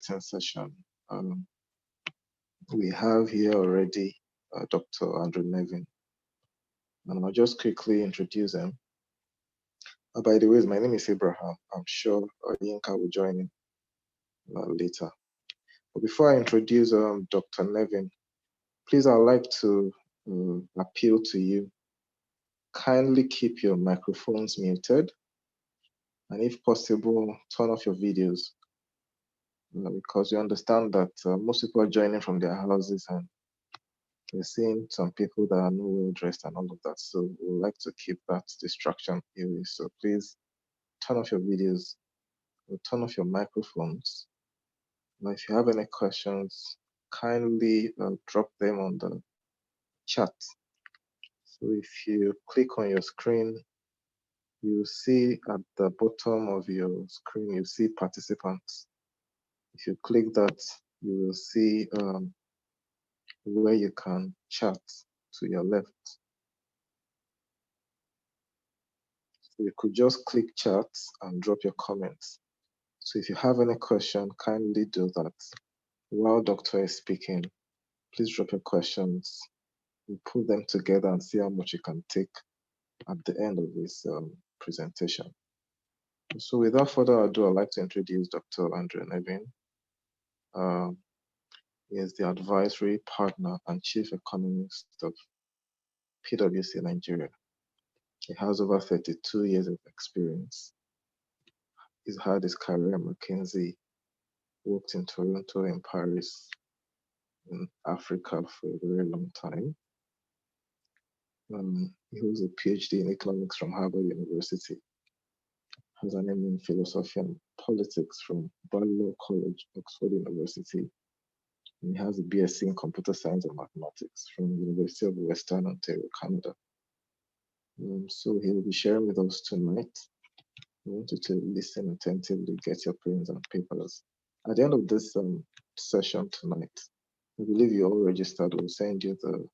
session. We have here already Dr. Andrew Nevin, and I'll just quickly introduce him. By the way, my name is Abraham. I'm sure Yinka will join in later. But before I introduce Dr. Nevin, please, I'd like to appeal to you. Kindly keep your microphones muted, and if possible, turn off your videos, because you understand that most people are joining from their houses and we're seeing some people that are not well dressed and all of that. So we would like to keep that distraction away. So please turn off your videos, or turn off your microphones. Now, if you have any questions, kindly drop them on the chat. So if you click on your screen, you see at the bottom of your screen, you see participants. If you click that, you will see where you can chat to your left. So you could just click chat and drop your comments. So if you have any question, kindly do that. While Doctor is speaking, please drop your questions. We put them together and see how much you can take at the end of this presentation. So without further ado, I'd like to introduce Dr. Andrew Nevin. He is the advisory partner and chief economist of PwC Nigeria. He has over 32 years of experience. He's had his career at McKinsey, worked in Toronto and Paris, in Africa for a very long time. He holds a PhD in economics from Harvard University, has an MA in philosophy and politics from Balliol College, Oxford University. And he has a BSc in computer science and mathematics from the University of Western Ontario, Canada. So he will be sharing with us tonight. I want you to listen attentively, get your pens and papers. At the end of this session tonight, I believe you all registered. We'll send you the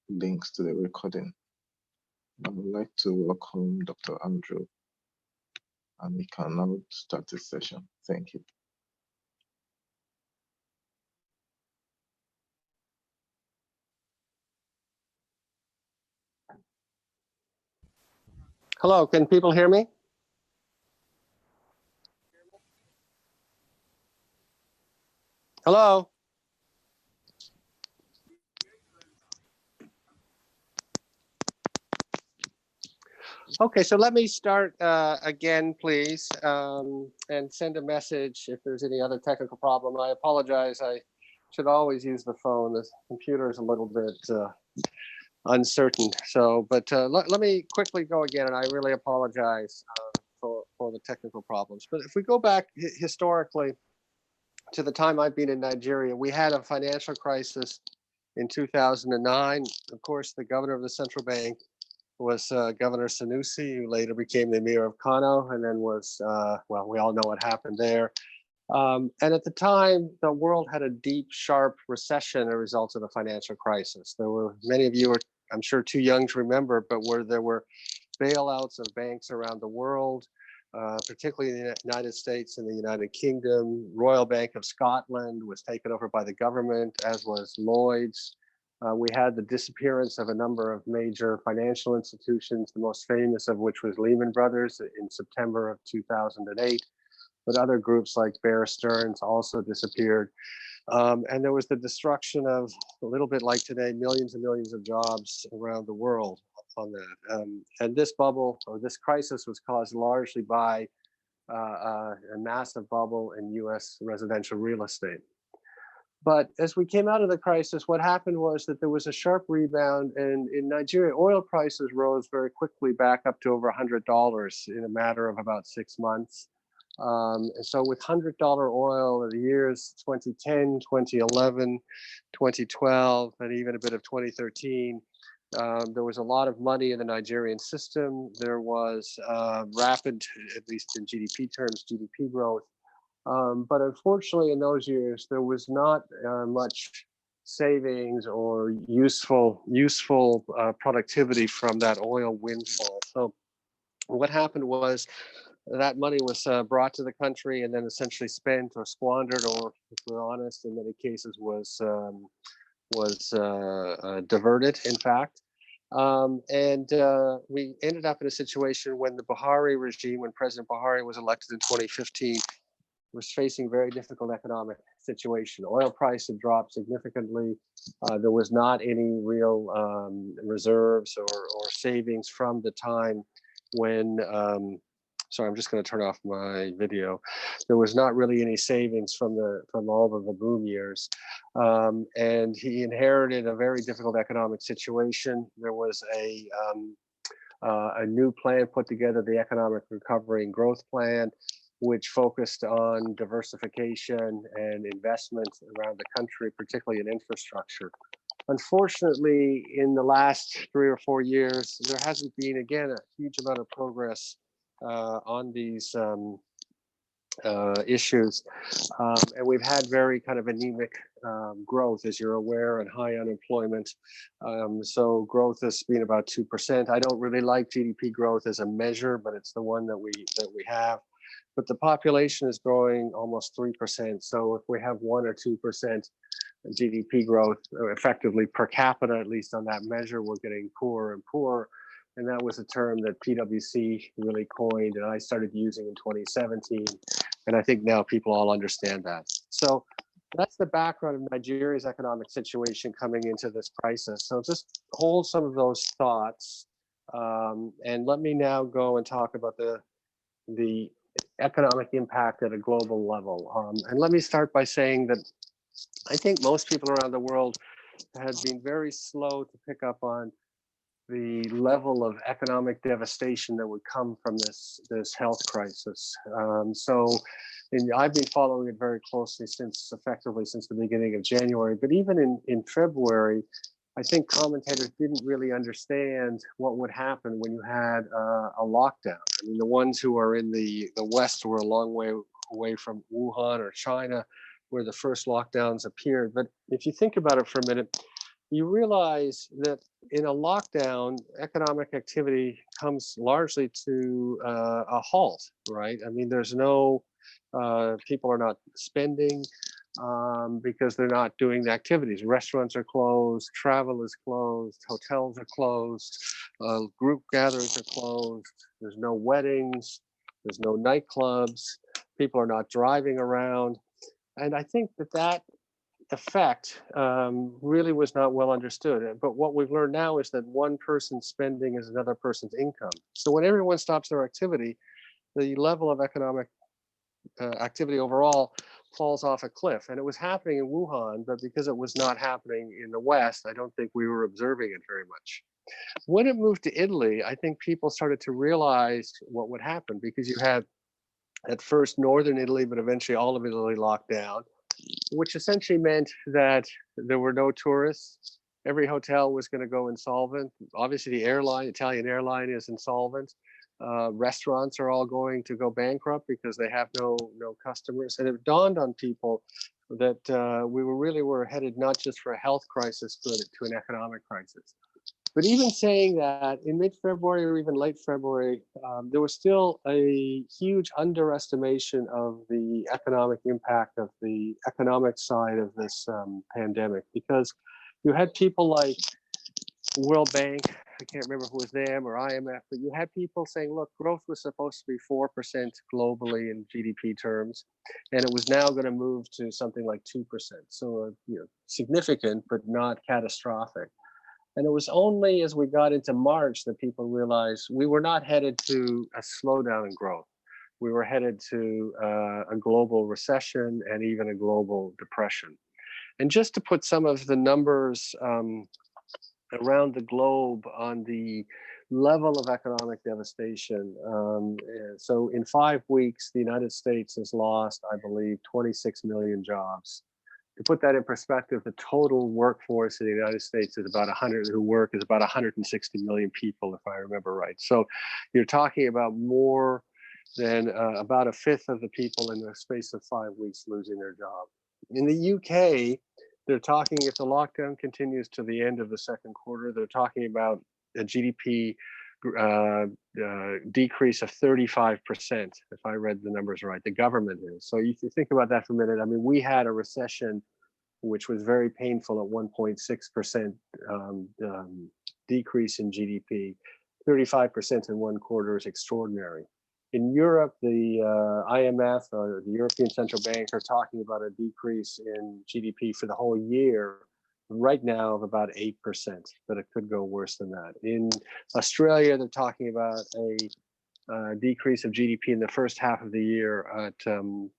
links to the recording. I would like to welcome Dr. Andrew, and we can now start this session. Thank you. Hello, can people hear me? Hello? Okay, so let me start again, please, and send a message if there's any other technical problem. I apologize, I should always use the phone. The computer is a little bit uncertain. So, but let me quickly go again, and I really apologize for the technical problems. But if we go back historically to the time I've been in Nigeria, we had a financial crisis in 2009. Of course, the governor of the central bank was Governor Sanusi, who later became the mayor of Kano, and then was, well, we all know what happened there. And at the time, the world had a deep, sharp recession as a result of the financial crisis. There were, many of you are, I'm sure, too young to remember, but where there were bailouts of banks around the world, particularly in the United States and the United Kingdom. Royal Bank of Scotland was taken over by the government, as was Lloyd's. We had the disappearance of a number of major financial institutions, the most famous of which was Lehman Brothers in September of 2008. But other groups like Bear Stearns also disappeared. And there was the destruction of, a little bit like today, millions and millions of jobs around the world on that. And this bubble, or this crisis, was caused largely by a massive bubble in US residential real estate. But as we came out of the crisis, what happened was that there was a sharp rebound, and in Nigeria, oil prices rose very quickly back up to over $100 in a matter of about 6 months. And so with $100 oil in the years 2010, 2011, 2012, and even a bit of 2013, there was a lot of money in the Nigerian system. There was rapid, at least in GDP terms, GDP growth. But unfortunately, in those years, there was not much savings or useful productivity from that oil windfall. So what happened was that money was brought to the country and then essentially spent or squandered, or if we're honest, in many cases was diverted, in fact. And we ended up in a situation when the Buhari regime, when President Buhari was elected in 2015, was facing very difficult economic situation. Oil price had dropped significantly. There was not any real reserves or savings from the time when, sorry, I'm just going to turn off my video. There was not really any savings from all of the boom years. And he inherited a very difficult economic situation. There was a new plan put together, the Economic Recovery and Growth Plan, which focused on diversification and investment around the country, particularly in infrastructure. Unfortunately, in the last 3 or 4 years, there hasn't been, again, a huge amount of progress on these issues. And we've had very kind of anemic growth, as you're aware, and high unemployment. So growth has been about 2%. I don't really like GDP growth as a measure, but it's the one that we have. But the population is growing almost 3%. So if we have 1 or 2% GDP growth, effectively per capita, at least on that measure, we're getting poorer and poorer. And that was a term that PwC really coined, and I started using in 2017. And I think now people all understand that. So that's the background of Nigeria's economic situation coming into this crisis. So just hold some of those thoughts. And let me now go and talk about the economic impact at a global level. And let me start by saying that I think most people around the world have been very slow to pick up on the level of economic devastation that would come from this health crisis. I've been following it very closely effectively since the beginning of January, but even in February, I think commentators didn't really understand what would happen when you had a lockdown. I mean, the ones who are in the West were a long way away from Wuhan or China, where the first lockdowns appeared. But if you think about it for a minute, you realize that in a lockdown, economic activity comes largely to a halt, right? I mean, there's no, people are not spending because they're not doing the activities. Restaurants are closed, travel is closed, hotels are closed, group gatherings are closed, there's no weddings, there's no nightclubs, people are not driving around. And I think that effect really was not well understood. But what we've learned now is that one person's spending is another person's income. So when everyone stops their activity, the level of economic activity overall falls off a cliff. And it was happening in Wuhan, but because it was not happening in the West, I don't think we were observing it very much. When it moved to Italy, I think people started to realize what would happen, because you had at first northern Italy, but eventually all of Italy locked down, which essentially meant that there were no tourists. Every hotel was going to go insolvent. Obviously, the Italian airline is insolvent. Restaurants are all going to go bankrupt because they have no customers. And it dawned on people that we were headed not just for a health crisis, but to an economic crisis. But even saying that, in mid-February or even late February, there was still a huge underestimation of the economic impact of the economic side of this pandemic, because you had people like World Bank, I can't remember if it was them or IMF, but you had people saying, look, growth was supposed to be 4% globally in GDP terms, and it was now going to move to something like 2%. So significant, but not catastrophic. And it was only as we got into March that people realized we were not headed to a slowdown in growth. We were headed to a global recession and even a global depression. And just to put some of the numbers around the globe on the level of economic devastation. So in 5 weeks, the United States has lost, I believe, 26 million jobs. To put that in perspective, the total workforce in the United States is about 160 million people, if I remember right. So you're talking about more than about a fifth of the people in the space of 5 weeks losing their job. In the UK, they're talking, if the lockdown continues to the end of the second quarter, they're talking about a GDP decrease of 35%, if I read the numbers right. The government is. So you think about that for a minute. I mean, we had a recession which was very painful at 1.6% decrease in GDP. 35% in one quarter is extraordinary. In Europe, the IMF or the European Central Bank are talking about a decrease in GDP for the whole year right now of about 8%, but it could go worse than that. In Australia, they're talking about a decrease of GDP in the first half of the year at of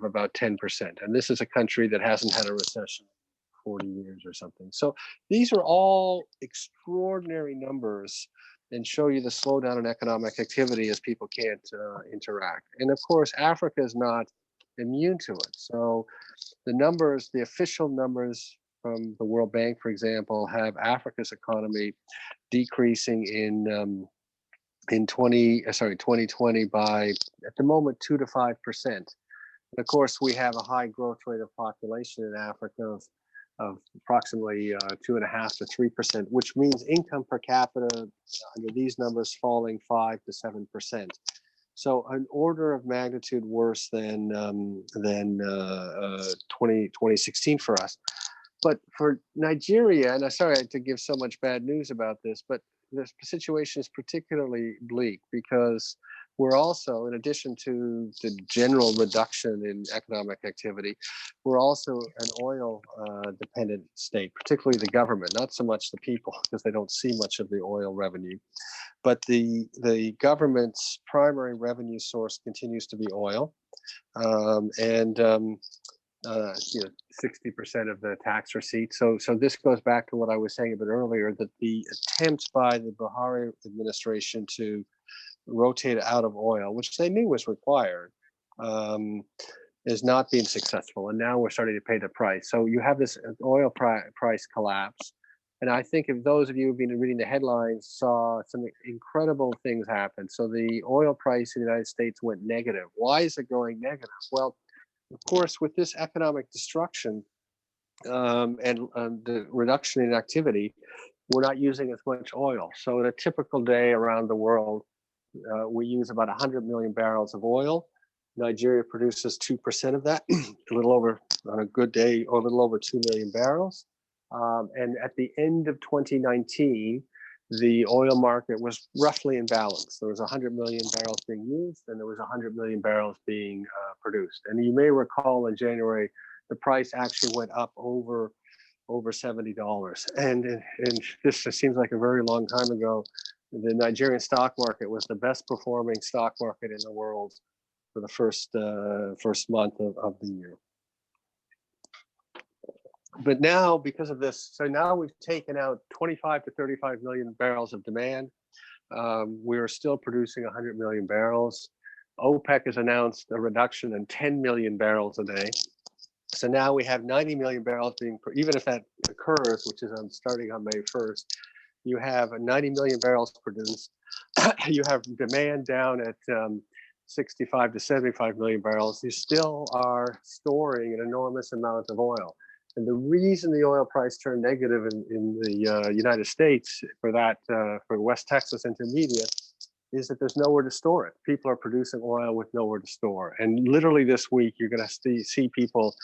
about 10%. And this is a country that hasn't had a recession in 40 years or something. So these are all extraordinary numbers and show you the slowdown in economic activity as people can't interact. And of course, Africa is not immune to it. So the numbers, the official numbers from the World Bank, for example, have Africa's economy decreasing in 2020 by, at the moment, 2 to 5%. And of course, we have a high growth rate of population in Africa of approximately 2.5 to 3%, which means income per capita under these numbers falling 5 to 7%. So an order of magnitude worse than 2016 for us. But for Nigeria, and I'm sorry to give so much bad news about this, but the situation is particularly bleak because we're also, in addition to the general reduction in economic activity, we're also an oil dependent state, particularly the government, not so much the people because they don't see much of the oil revenue. But the government's primary revenue source continues to be oil. And 60% of the tax receipts. So this goes back to what I was saying a bit earlier, that the attempt by the Buhari administration to rotate out of oil, which they knew was required, is not being successful. And now we're starting to pay the price. So you have this oil price collapse. And I think if those of you who've been reading the headlines saw some incredible things happen. So the oil price in the United States went negative. Why is it going negative? Well, of course, with this economic destruction and the reduction in activity, we're not using as much oil. So in a typical day around the world, we use about 100 million barrels of oil. Nigeria produces 2% of that, a little over, on a good day, or a little over 2 million barrels. And at the end of 2019, the oil market was roughly in balance. There was 100 million barrels being used, and there was 100 million barrels being produced. And you may recall in January, the price actually went up over $70. And this seems like a very long time ago. The Nigerian stock market was the best performing stock market in the world for the first month of the year. But now, because of this, so now we've taken out 25 to 35 million barrels of demand. We are still producing 100 million barrels. OPEC has announced a reduction in 10 million barrels a day. So now we have 90 million barrels being, even if that occurs, which is starting on May 1st, you have 90 million barrels produced. You have demand down at 65 to 75 million barrels. You still are storing an enormous amount of oil. And the reason the oil price turned negative in the United States for West Texas Intermediate is that there's nowhere to store it. People are producing oil with nowhere to store. And literally this week, you're going to see people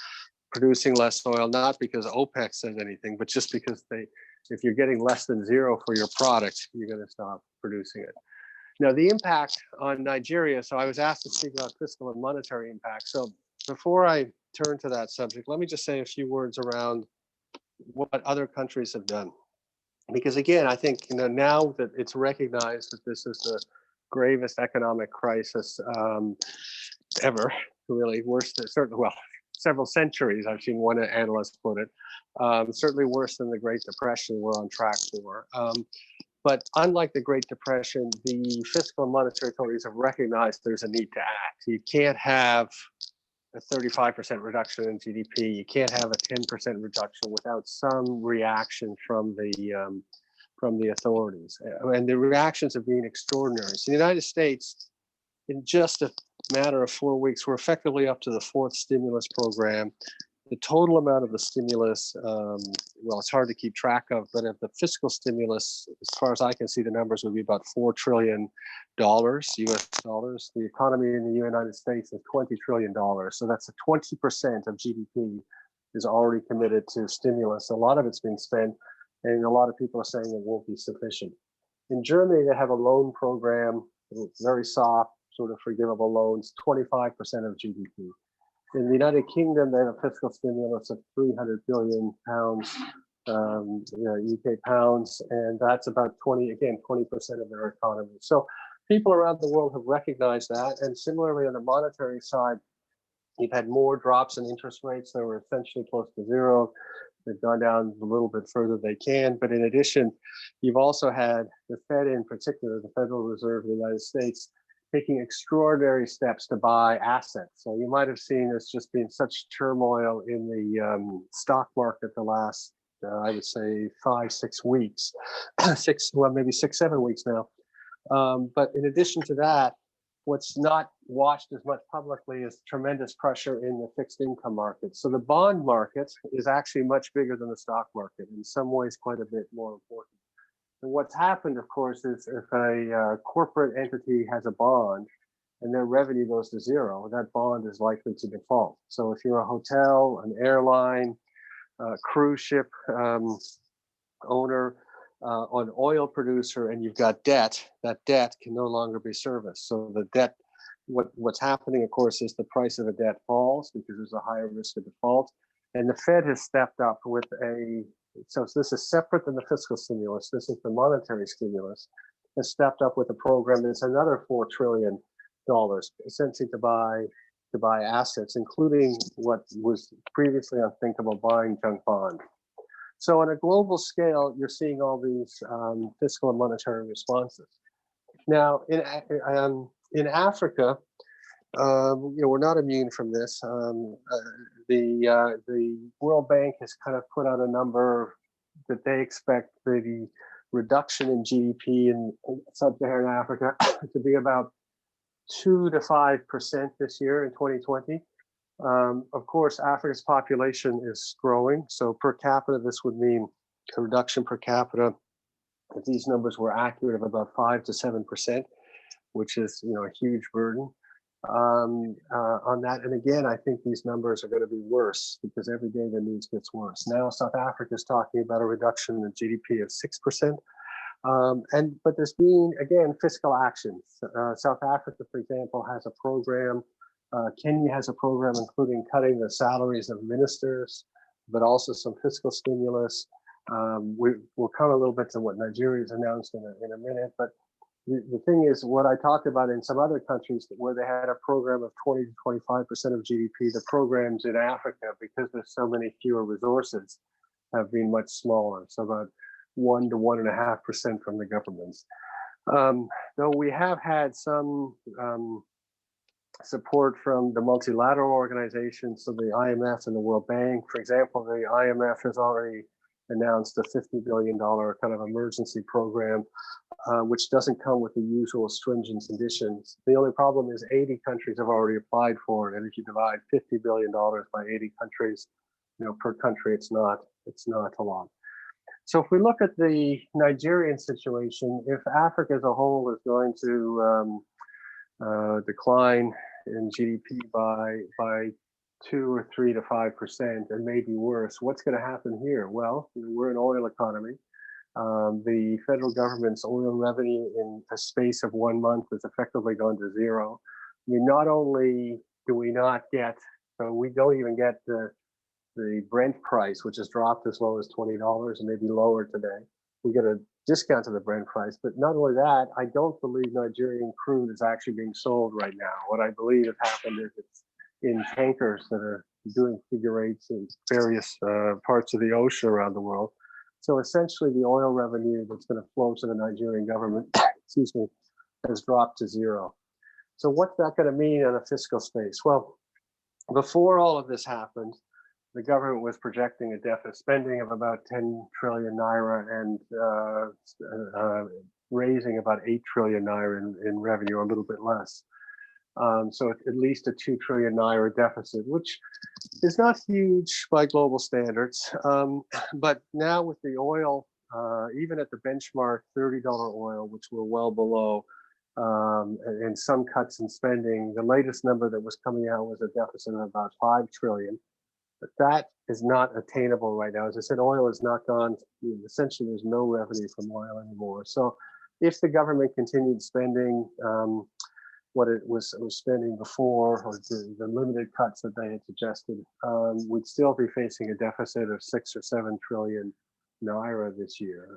producing less oil, not because OPEC says anything, but just because if you're getting less than zero for your product, you're going to stop producing it. Now, the impact on Nigeria, so I was asked to speak about fiscal and monetary impact. So before I turn to that subject, let me just say a few words around what other countries have done. Because again, I think now that it's recognized that this is the gravest economic crisis ever, really worse than several centuries. I've seen one analyst put it, certainly worse than the Great Depression we're on track for. But unlike the Great Depression, the fiscal and monetary authorities have recognized there's a need to act. You can't have a 35% reduction in GDP. You can't have a 10% reduction without some reaction from the authorities. And the reactions have been extraordinary. So in the United States, in just a matter of 4 weeks, we're effectively up to the fourth stimulus program. The total amount of the stimulus, well, it's hard to keep track of, but of the fiscal stimulus, as far as I can see, the numbers would be about $4 trillion, US dollars. The economy in the United States is $20 trillion. So that's 20% of GDP is already committed to stimulus. A lot of it's being spent, and a lot of people are saying it won't be sufficient. In Germany, they have a loan program, very soft, sort of forgivable loans, 25% of GDP. In the United Kingdom, they have a fiscal stimulus of 300 billion pounds, UK pounds, and that's about 20% of their economy. So people around the world have recognized that. And similarly, on the monetary side, you've had more drops in interest rates. They were essentially close to zero. They've gone down a little bit further they can. But in addition, you've also had the Fed in particular, the Federal Reserve of the United States, taking extraordinary steps to buy assets. So you might have seen there's just been such turmoil in the stock market the last, I would say, 5-6 weeks, maybe 6-7 weeks now. But in addition to that, what's not watched as much publicly is tremendous pressure in the fixed income market. So the bond market is actually much bigger than the stock market, in some ways quite a bit more important. And what's happened, of course, is if a corporate entity has a bond and their revenue goes to zero, that bond is likely to default. So if you're a hotel, an airline, cruise ship owner, an oil producer, and you've got debt, that debt can no longer be serviced. So the debt, what's happening, of course, is the price of the debt falls because there's a higher risk of default. And the Fed has stepped up with so this is separate than the fiscal stimulus. This is the monetary stimulus. Has stepped up with a program that's another $4 trillion, essentially to buy assets, including what was previously unthinkable, buying junk bonds. So on a global scale, you're seeing all these fiscal and monetary responses. Now, in Africa, we're not immune from this. The World Bank has kind of put out a number that they expect the reduction in GDP in sub-Saharan Africa to be about 2 to 5% this year in 2020. Of course, Africa's population is growing, so per capita, this would mean a reduction per capita, if these numbers were accurate, of about 5 to 7%, which is a huge burden on that. And again, I think these numbers are going to be worse because every day the news gets worse. Now, South Africa is talking about a reduction in GDP of 6%. But there's been, again, fiscal actions. South Africa, for example, has a program. Kenya has a program including cutting the salaries of ministers, but also some fiscal stimulus. We'll come a little bit to what Nigeria's announced in a minute, but the thing is, what I talked about in some other countries where they had a program of 20 to 25% of GDP, the programs in Africa, because there's so many fewer resources, have been much smaller. So about 1 to 1.5% from the governments. Though we have had some support from the multilateral organizations, so the IMF and the World Bank. For example, the IMF has already announced a $50 billion kind of emergency program, which doesn't come with the usual stringent conditions. The only problem is 80 countries have already applied for it, and if you divide $50 billion by 80 countries, per country, it's not a lot. So if we look at the Nigerian situation, if Africa as a whole is going to decline in GDP by 2 or 3 to 5%, and maybe worse, what's going to happen here? Well, we're an oil economy. The federal government's oil revenue in a space of 1 month has effectively gone to zero. I mean, not only do we not get, so we don't even get the Brent price, which has dropped as low as $20 and maybe lower today. We get a discount to the Brent price, but not only that, I don't believe Nigerian crude is actually being sold right now. What I believe has happened is it's in tankers that are doing figure eights in various parts of the ocean around the world. So essentially the oil revenue that's going to flow to the Nigerian government, excuse me, has dropped to zero. So what's that going to mean on a fiscal space? Well, before all of this happened, the government was projecting a deficit spending of about 10 trillion naira and raising about 8 trillion naira in revenue, or a little bit less. So at least a 2 trillion naira deficit, which is not huge by global standards. But now with the oil, even at the benchmark $30 oil, which we're well below, and some cuts in spending, the latest number that was coming out was a deficit of about 5 trillion. But that is not attainable right now. As I said, oil has not gone, essentially there's no revenue from oil anymore. So if the government continued spending what it was spending before, or the limited cuts that they had suggested, we'd still be facing a deficit of 6 or 7 trillion naira this year.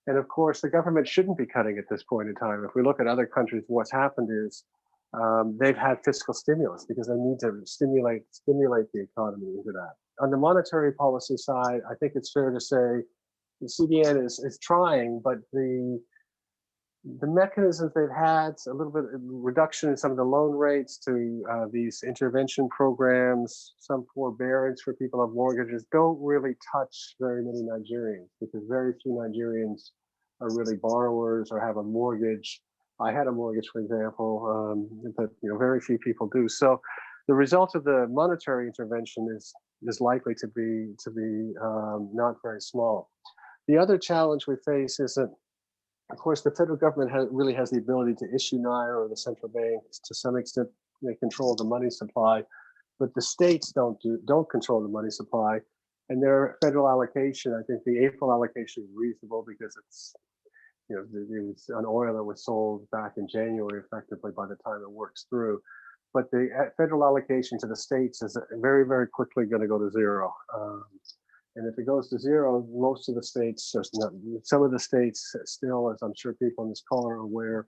And of course, the government shouldn't be cutting at this point in time. If we look at other countries, what's happened is they've had fiscal stimulus because they need to stimulate the economy into that. On the monetary policy side, I think it's fair to say the CBN is trying, but the mechanisms they've had, a little bit of reduction in some of the loan rates to these intervention programs, some forbearance for people who have mortgages, don't really touch very many Nigerians, because very few Nigerians are really borrowers or have a mortgage. I had a mortgage, for example, but very few people do. So the result of the monetary intervention is likely to be not very small. The other challenge we face is that, of course, the federal government really has the ability to issue naira, or the central banks to some extent they control the money supply, but the states don't control the money supply, and their federal allocation. I think the April allocation is reasonable because it's it was an oil that was sold back in January, effectively by the time it works through. But the federal allocation to the states is very, very quickly going to go to zero. And if it goes to zero, most of the states, some of the states still, as I'm sure people on this call are aware,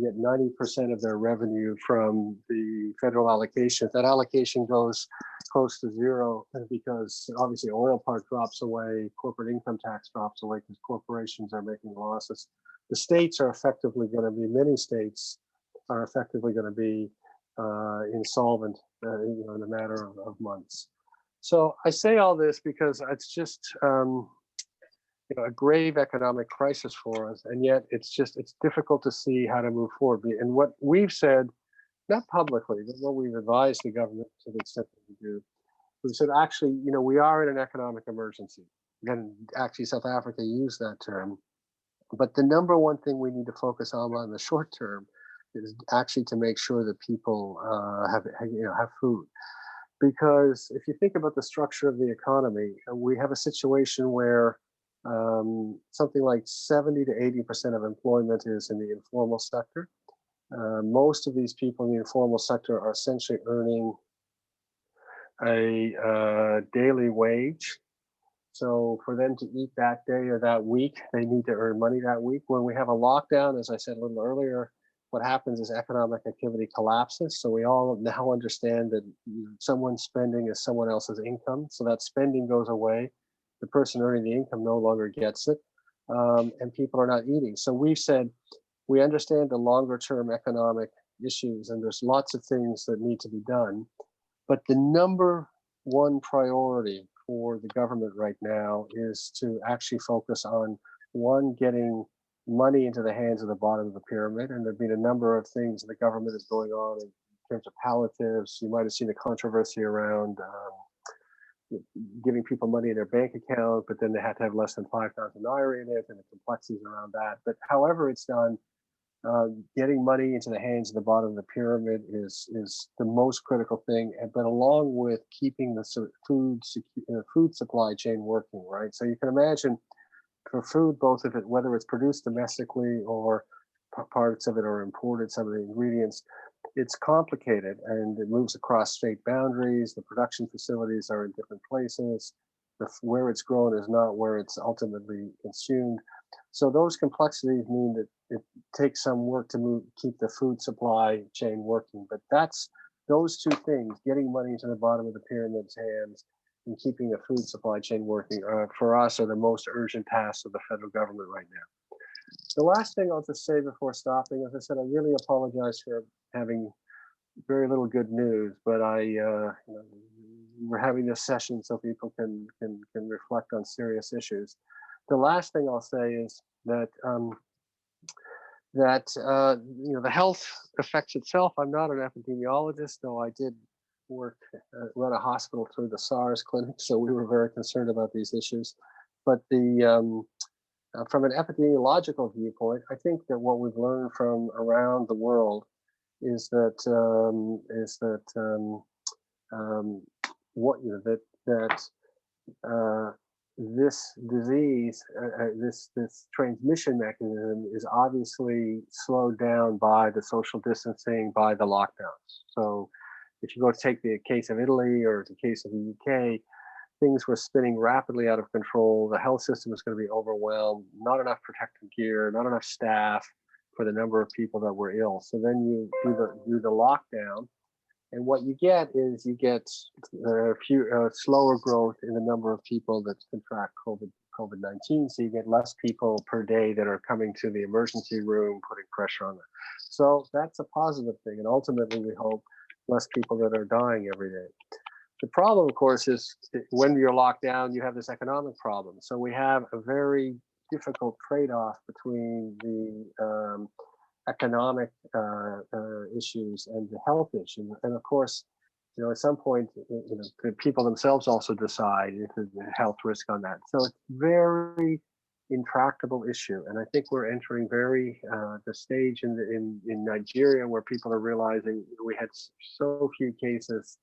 get 90% of their revenue from the federal allocation. If that allocation goes close to zero, because obviously oil part drops away, corporate income tax drops away because corporations are making losses. The states are effectively going to be, many states are effectively going to be insolvent in a matter of months. So I say all this because it's just a grave economic crisis for us, and yet it's difficult to see how to move forward. And what we've said, not publicly, but what we've advised the government to the extent that we do, we've said actually, we are in an economic emergency. And actually, South Africa used that term. But the number one thing we need to focus on the short term is actually to make sure that people have food. Because if you think about the structure of the economy, we have a situation where something like 70 to 80% of employment is in the informal sector. Most of these people in the informal sector are essentially earning a daily wage. So for them to eat that day or that week, they need to earn money that week. When we have a lockdown, as I said a little earlier, what happens is economic activity collapses. So we all now understand that someone's spending is someone else's income. So that spending goes away. The person earning the income no longer gets it, and people are not eating. So we've said we understand the longer term economic issues, and there's lots of things that need to be done. But the number one priority for the government right now is to actually focus on, one, getting money into the hands of the bottom of the pyramid. And there've been a number of things the government is going on in terms of palliatives. You might have seen the controversy around giving people money in their bank account, but then they had to have less than 5,000 naira in it, and the complexities around that. But however it's done, getting money into the hands of the bottom of the pyramid is the most critical thing. But along with keeping the food supply chain working, right? So you can imagine, for food, both of it, whether it's produced domestically or parts of it are imported, some of the ingredients, it's complicated and it moves across state boundaries. The production facilities are in different places. Where it's grown is not where it's ultimately consumed. So those complexities mean that it takes some work to keep the food supply chain working. But that's those two things, getting money into the bottom of the pyramid's hands and keeping the food supply chain working, for us, are the most urgent tasks of the federal government right now. The last thing I'll just say before stopping, as I said, I really apologize for having very little good news, but we're having this session so people can reflect on serious issues. The last thing I'll say is that that the health affects itself. I'm not an epidemiologist, though I did work run a hospital through the SARS clinic, so we were very concerned about these issues. But from an epidemiological viewpoint, I think that what we've learned from around the world is that what this disease, this transmission mechanism is obviously slowed down by the social distancing, by the lockdowns. So if you go to take the case of Italy or the case of the UK, things were spinning rapidly out of control. The health system is going to be overwhelmed, not enough protective gear, not enough staff for the number of people that were ill. So then you do the lockdown, and what you get is slower growth in the number of people that contract COVID-19. So you get less people per day that are coming to the emergency room, putting pressure on them. So that's a positive thing, and ultimately we hope less people that are dying every day. The problem, of course, is when you're locked down, you have this economic problem. So we have a very difficult trade-off between the economic issues and the health issue. And of course, at some point, the people themselves also decide if there's a health risk on that. So it's very intractable issue. And I think we're entering the stage in Nigeria where people are realizing we had so few cases.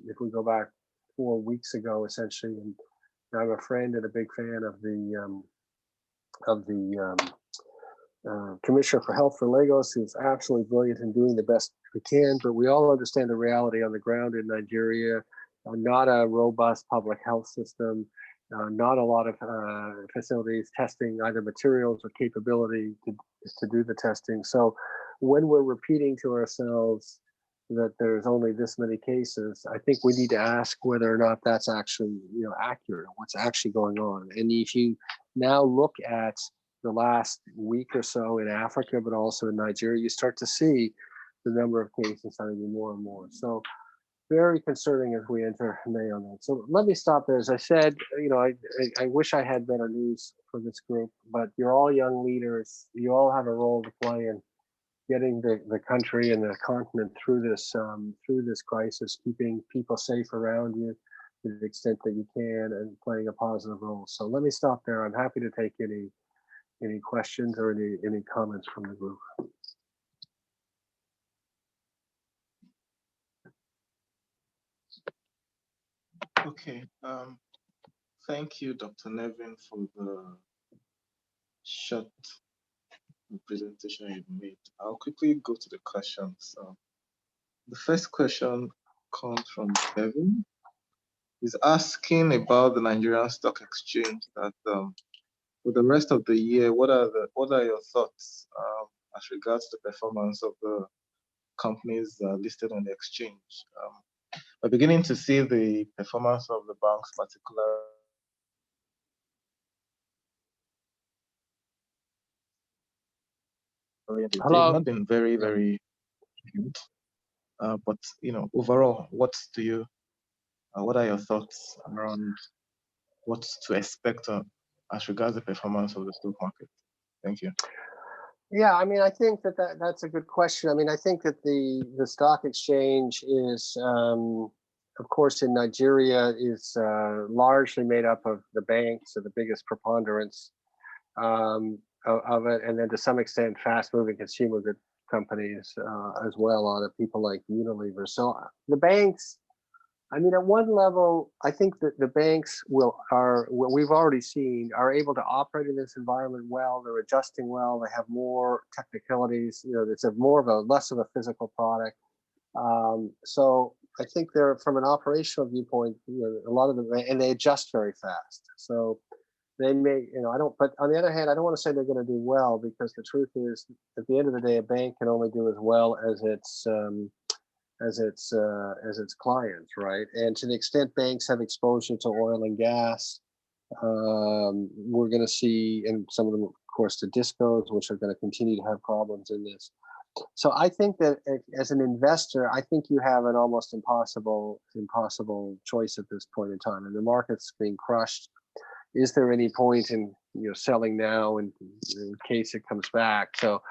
If we go back 4 weeks ago, essentially, and I'm a friend and a big fan of the Commissioner for Health for Lagos, who's absolutely brilliant in doing the best we can, but we all understand the reality on the ground in Nigeria, not a robust public health system, not a lot of facilities testing either materials or capability to do the testing. So when we're repeating to ourselves that there's only this many cases, I think we need to ask whether or not that's actually accurate, what's actually going on. And if you now look at the last week or so in Africa, but also in Nigeria, you start to see the number of cases starting to be more and more. So very concerning as we enter May on that. So let me stop there. As I said, I wish I had better news for this group, but you're all young leaders. You all have a role to play in getting the country and the continent through this crisis, keeping people safe around you to the extent that you can, and playing a positive role. So let me stop there. I'm happy to take any questions or any comments from the group. Okay. Thank you, Dr. Nevin, for the short presentation you've made. I'll quickly go to the questions. The first question comes from Nevin. He's asking about the Nigerian Stock Exchange. That for the rest of the year, what are your thoughts as regards to the performance of the companies listed on the exchange? We're beginning to see the performance of the banks, particularly. Hello. They've not been very, very good. But overall, what are your thoughts around what to expect as regards the performance of the stock market? Thank you. Yeah, I mean, I think that's a good question. I mean, I think that the stock exchange is, of course, in Nigeria is largely made up of the banks, are the biggest preponderance of it, and then to some extent, fast-moving consumer good companies as well on it, people like Unilever. So the banks, I mean, at one level, I think that the banks what we've already seen, are able to operate in this environment well. They're adjusting well. They have more technicalities. It's less of a physical product. So I think they're, from an operational viewpoint, a lot of them, and they adjust very fast. So they may, but on the other hand, I don't want to say they're going to do well, because the truth is, at the end of the day, a bank can only do as well as its clients, right? And to the extent banks have exposure to oil and gas, we're going to see, and some of them, of course, to discos, which are going to continue to have problems in this. So I think that as an investor, I think you have an almost impossible choice at this point in time, and the market's being crushed. is there any point in selling now in case it comes back? So,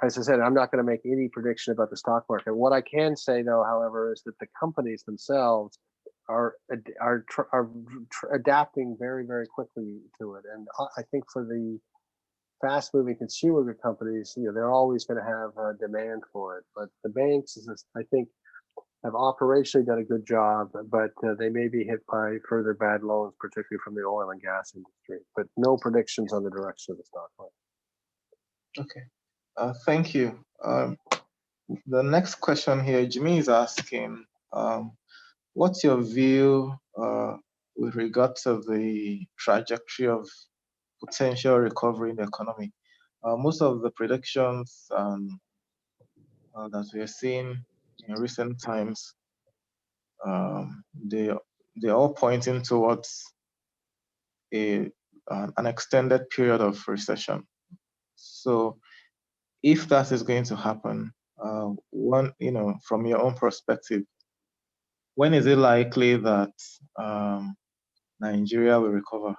as I said, I'm not going to make any prediction about the stock market. What I can say, though, however, is that the companies themselves are adapting very, very quickly to it. And I think for the fast-moving consumer good companies, they're always going to have demand for it. But the banks, I think, have operationally done a good job, but they may be hit by further bad loans, particularly from the oil and gas industry. But no predictions on the direction of the stock market. Okay, thank you. The next question here, Jimmy is asking, what's your view with regard to the trajectory of potential recovery in the economy? Most of the predictions that we are seeing in recent times, they're all pointing towards an extended period of recession. So if that is going to happen, from your own perspective, when is it likely that Nigeria will recover?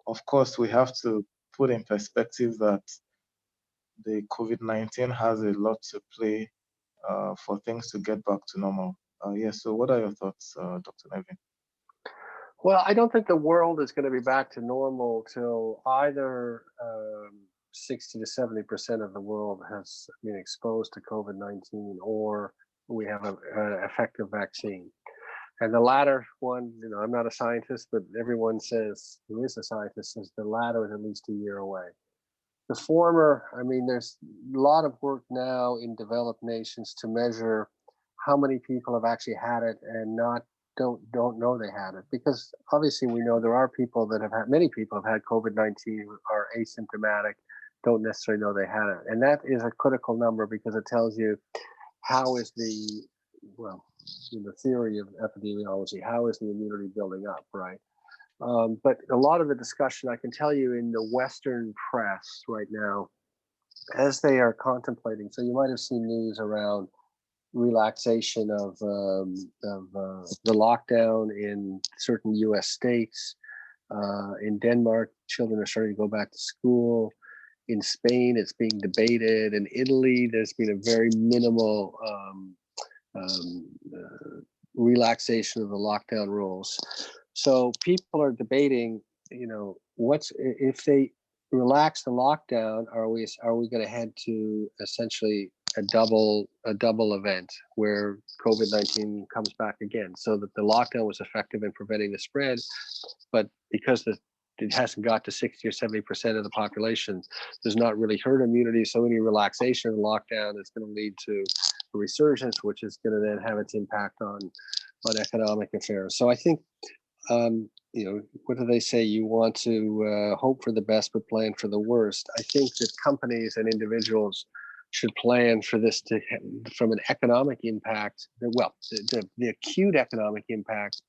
Of course, we have to put in perspective that the COVID-19 has a lot to play for things to get back to normal. So what are your thoughts, Dr. Nevin? Well, I don't think the world is going to be back to normal till either 60 to 70% of the world has been exposed to COVID-19, or we have an effective vaccine. And the latter one, I'm not a scientist, but everyone says, who is a scientist, says the latter is at least a year away. The former, there's a lot of work now in developed nations to measure how many people have actually had it and don't know they had it, because obviously we know there are people that many people have had COVID-19 who are asymptomatic, don't necessarily know they had it. And that is a critical number because it tells you how is in the theory of epidemiology, how is the immunity building up, right? But a lot of the discussion, I can tell you, in the Western press right now, as they are contemplating, so you might have seen news around relaxation of the lockdown in certain U.S. states. In Denmark, children are starting to go back to school. In Spain, it's being debated. In Italy, there's been a very minimal relaxation of the lockdown rules. So people are debating, if they relax the lockdown, are we going to head to essentially a double event where COVID-19 comes back again, so that the lockdown was effective in preventing the spread, but because it hasn't got to 60 or 70% of the population, there's not really herd immunity. So any relaxation of the lockdown is going to lead to a resurgence, which is going to then have its impact on economic affairs. So I think, what do they say? You want to hope for the best, but plan for the worst. I think that companies and individuals should plan for this from an economic impact. The acute economic impact,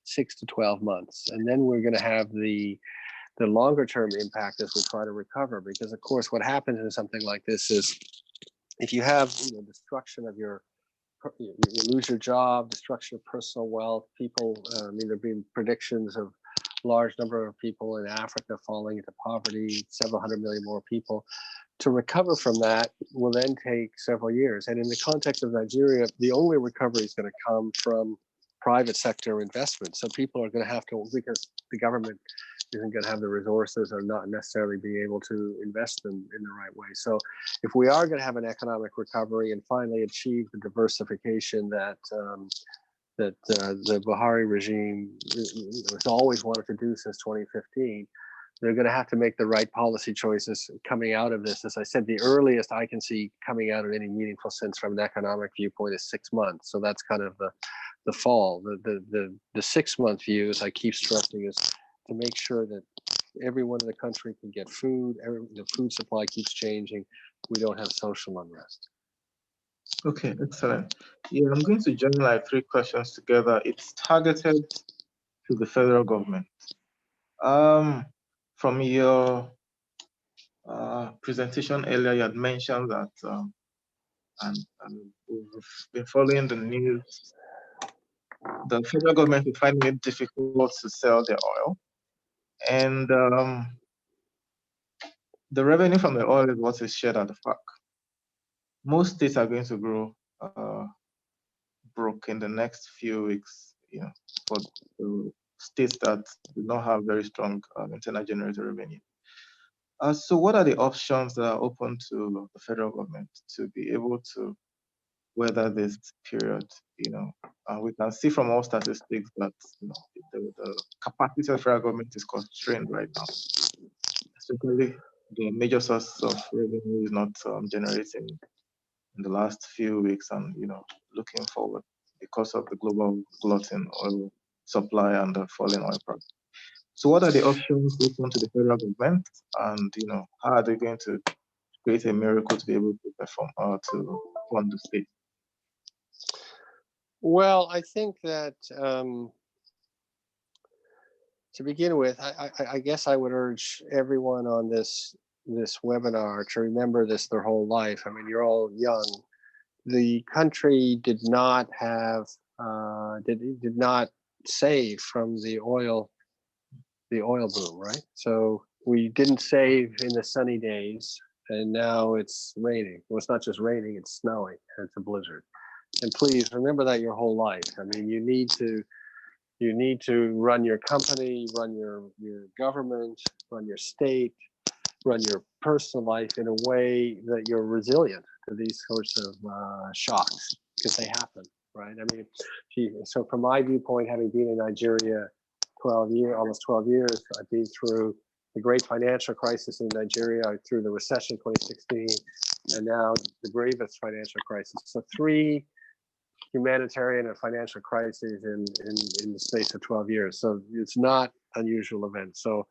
6 to 12 months, and then we're going to have the longer term impact as we try to recover. Because of course, what happens in something like this is, if you have destruction of you lose your job, destruction of personal wealth, people. There've been predictions of large number of people in Africa falling into poverty, several hundred million more people. To recover from that will then take several years. And in the context of Nigeria, the only recovery is going to come from private sector investment. So people are going to have to, because the government isn't going to have the resources or not necessarily be able to invest them in the right way. So if we are going to have an economic recovery and finally achieve the diversification that the Buhari regime has always wanted to do since 2015, they're going to have to make the right policy choices coming out of this. As I said, the earliest I can see coming out in any meaningful sense from an economic viewpoint is 6 months. So that's kind of the fall. The 6 month view, as I keep stressing, is to make sure that everyone in the country can get food. The food supply keeps changing. We don't have social unrest. Okay, excellent. Yeah, I'm going to join like 3 questions together. It's targeted to the federal government. From your presentation earlier, you had mentioned that, and we've been following the news, the federal government is finding it difficult to sell their oil. And the revenue from the oil is what is shared at the FAC. Most states are going to grow broke in the next few weeks, for the states that do not have very strong internal generator revenue. So what are the options that are open to the federal government to be able to weather this period? We can see from all statistics that the capacity of the federal government is constrained right now. Especially the major source of revenue is not generating in the last few weeks, and looking forward because of the global glut in oil supply and the falling oil price. So what are the options open to the federal government, and how are they going to create a miracle to be able to perform to fund the state? Well, I think that to begin with, I guess I would urge everyone on this webinar to remember this their whole life. I mean, you're all young. The country did not have did not save from the oil boom, right? So we didn't save in the sunny days, and now it's raining. Well, it's not just raining; it's snowing, and it's a blizzard. And please remember that your whole life. I mean, you need to run your company, run your government, run your state, run your personal life in a way that you're resilient to these sorts of shocks, because they happen, right? I mean, so from my viewpoint, having been in Nigeria almost 12 years, I've been through the great financial crisis in Nigeria, through the recession 2016, and now the gravest financial crisis. So 3 humanitarian and financial crises in the space of 12 years. So it's not unusual event. So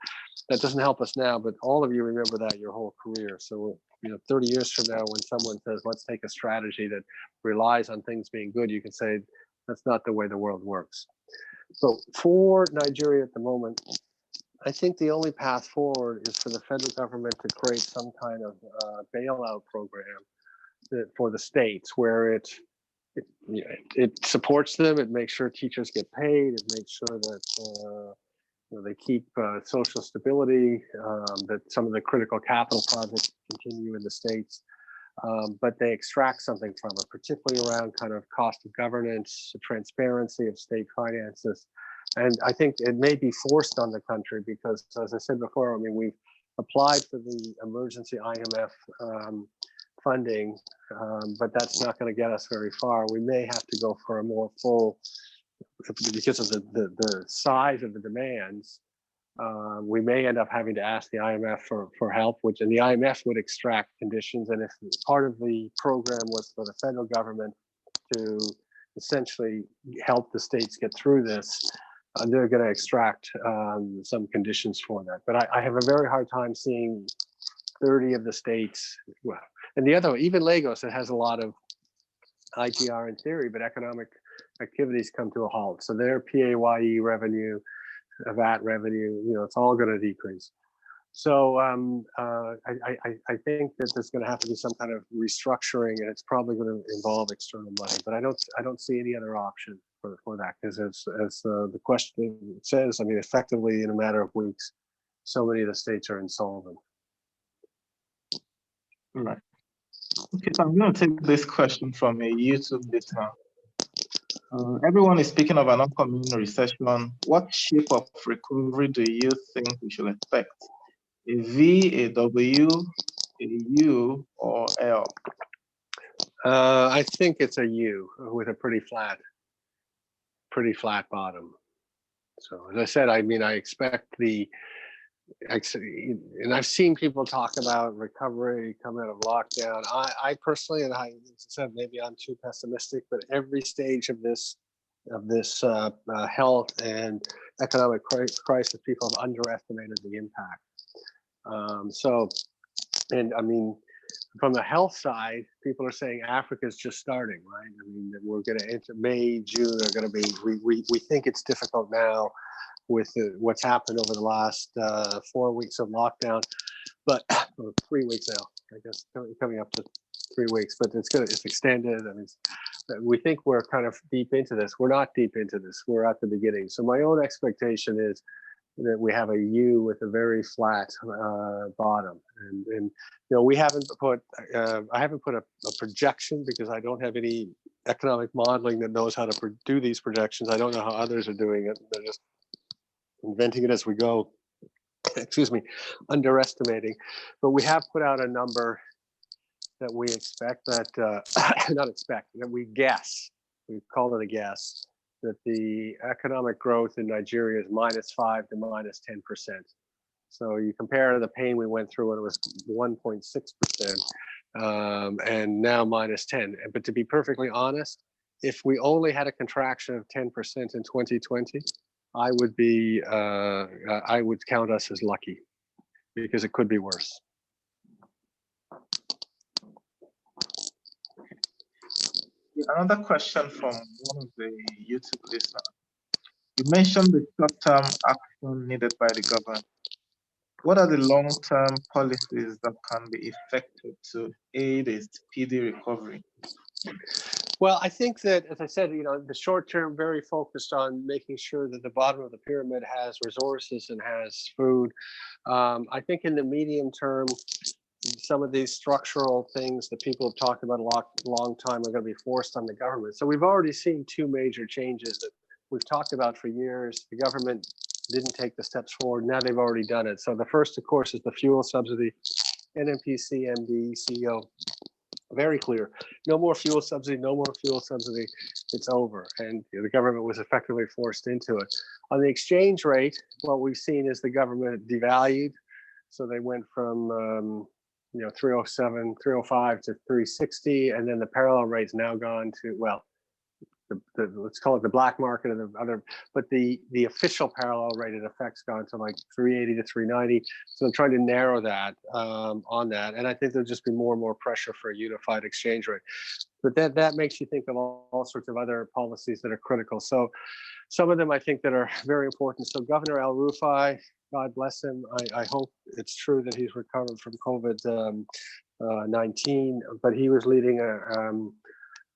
that doesn't help us now, but all of you remember that your whole career. So 30 years from now, when someone says, let's take a strategy that relies on things being good, you can say, that's not the way the world works. So for Nigeria at the moment, I think the only path forward is for the federal government to create some kind of bailout program for the states, where it supports them. It makes sure teachers get paid. It makes sure that they keep social stability, that some of the critical capital projects continue in the states, but they extract something from it, particularly around kind of cost of governance, transparency of state finances. And I think it may be forced on the country because, as I said before, I mean, we've applied for the emergency IMF funding, but that's not going to get us very far. We may have to go for a more full, because of the size of the demands. We may end up having to ask the IMF for help, and the IMF would extract conditions. And if part of the program was for the federal government to essentially help the states get through this, they're going to extract some conditions for that. But I have a very hard time seeing 30 of the states, well, and the other, even Lagos, it has a lot of IGR in theory, but economic activities come to a halt. So their PAYE revenue, VAT revenue, it's all going to decrease. So I think that there's going to have to be some kind of restructuring, and it's probably going to involve external money. But I don't see any other option for that, because as the question says, I mean, effectively in a matter of weeks, so many of the states are insolvent. Right. Okay, so I'm going to take this question from a YouTube listener. Everyone is speaking of an upcoming recession. What shape of recovery do you think we should expect? A V, a W, a U, or L? I think it's a U with a pretty flat bottom. So as I said, I mean, I expect and I've seen people talk about recovery coming out of lockdown. I personally, and I said maybe I'm too pessimistic, but every stage of this health and economic crisis, people have underestimated the impact. And I mean, from the health side, people are saying Africa is just starting, right? I mean, we're going to enter May, June are going to be. We think it's difficult now with what's happened over the last 4 weeks of lockdown, but 3 weeks now, I guess, coming up to 3 weeks. But it's extended. I mean, we think we're kind of deep into this. We're not deep into this. We're at the beginning. So my own expectation is that we have a U with a very flat bottom, and we haven't put I haven't put a projection because I don't have any economic modeling that knows how to do these projections. I don't know how others are doing it. They're just inventing it as we go. Excuse me, underestimating. But we have put out a number that we expect that not expect that we guess. We call it a guess that the economic growth in Nigeria is -5 to -10%. So you compare the pain we went through when it was 1.6%, and now -10. But to be perfectly honest, if we only had a contraction of 10% in 2020, I would count us as lucky, because it could be worse. Another question from one of the YouTube listeners. You mentioned the short-term action needed by the government. What are the long-term policies that can be effected to aid a speedy recovery? Well, I think that, as I said, the short term, very focused on making sure that the bottom of the pyramid has resources and has food. I think in the medium term, some of these structural things that people have talked about a long time are going to be forced on the government. So we've already seen two major changes that we've talked about for years. The government didn't take the steps forward. Now they've already done it. So the first, of course, is the fuel subsidy. NMPC, MD, CEO, very clear. No more fuel subsidy, no more fuel subsidy. It's over. And the government was effectively forced into it. On the exchange rate, what we've seen is the government devalued. So they went from 307, 305 to 360, and then the parallel rate's now gone to, well, let's call it the black market and the other, but the official parallel rate in effect's gone to like 380 to 390. So I'm trying to narrow that on that, and I think there'll just be more and more pressure for a unified exchange rate. But that makes you think of all sorts of other policies that are critical. So some of them I think that are very important. So Governor El Rufai, God bless him. I hope it's true that he's recovered from COVID-19, but he was leading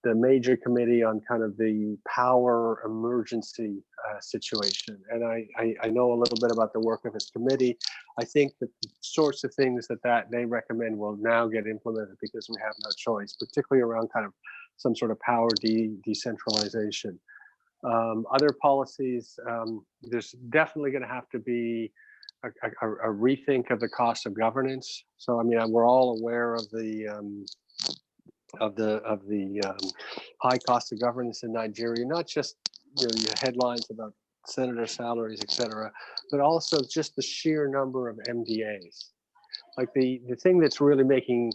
the major committee on kind of the power emergency situation. And I know a little bit about the work of his committee. I think that the sorts of things that they recommend will now get implemented because we have no choice, particularly around kind of some sort of power decentralization. Other policies, there's definitely going to have to be a rethink of the cost of governance. So I mean, we're all aware of the high cost of governance in Nigeria, not just your headlines about senator salaries, etc., but also just the sheer number of MDAs. Like the thing that's really making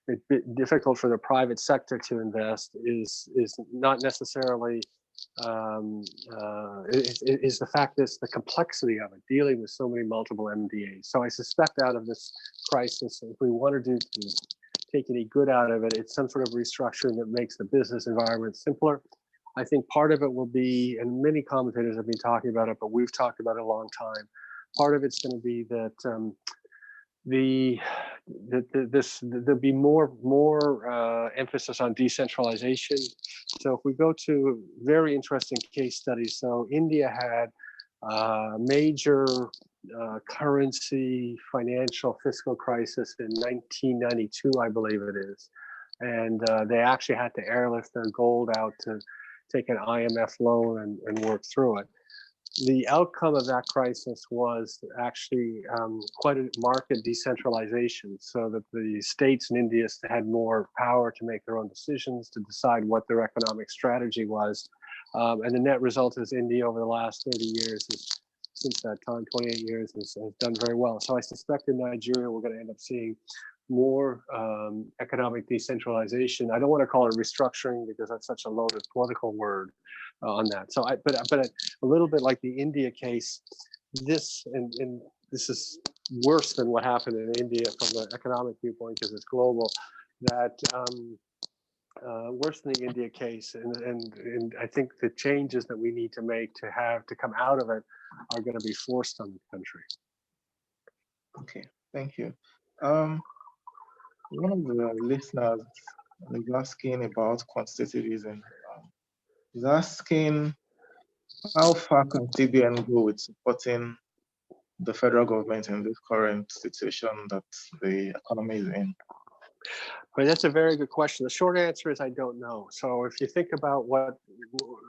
it difficult for the private sector to invest is not necessarily is the fact that the complexity of it, dealing with so many multiple MDAs. So I suspect out of this crisis, if we want to take any good out of it, it's some sort of restructuring that makes the business environment simpler. I think part of it will be, and many commentators have been talking about it, but we've talked about it a long time. Part of it's going to be that there'll be more emphasis on decentralization. So if we go to very interesting case studies, so India had major currency, financial, fiscal crisis in 1992, I believe it is. And they actually had to airlift their gold out to take an IMF loan and work through it. The outcome of that crisis was actually quite a market decentralization, so that the states in India had more power to make their own decisions, to decide what their economic strategy was. And the net result is India over the last 30 years, since that time, 28 years, has done very well. So I suspect in Nigeria, we're going to end up seeing more economic decentralization. I don't want to call it restructuring because that's such a loaded political word on that. So but a little bit like the India case, this is worse than what happened in India from an economic viewpoint because it's global. That worse than the India case, and I think the changes that we need to make to come out of it are going to be forced on the country. Okay, thank you. One of the listeners is asking about quantitativism. He's asking, how far can CBN go with supporting the federal government in this current situation that the economy is in? Well, that's a very good question. The short answer is I don't know. So if you think about what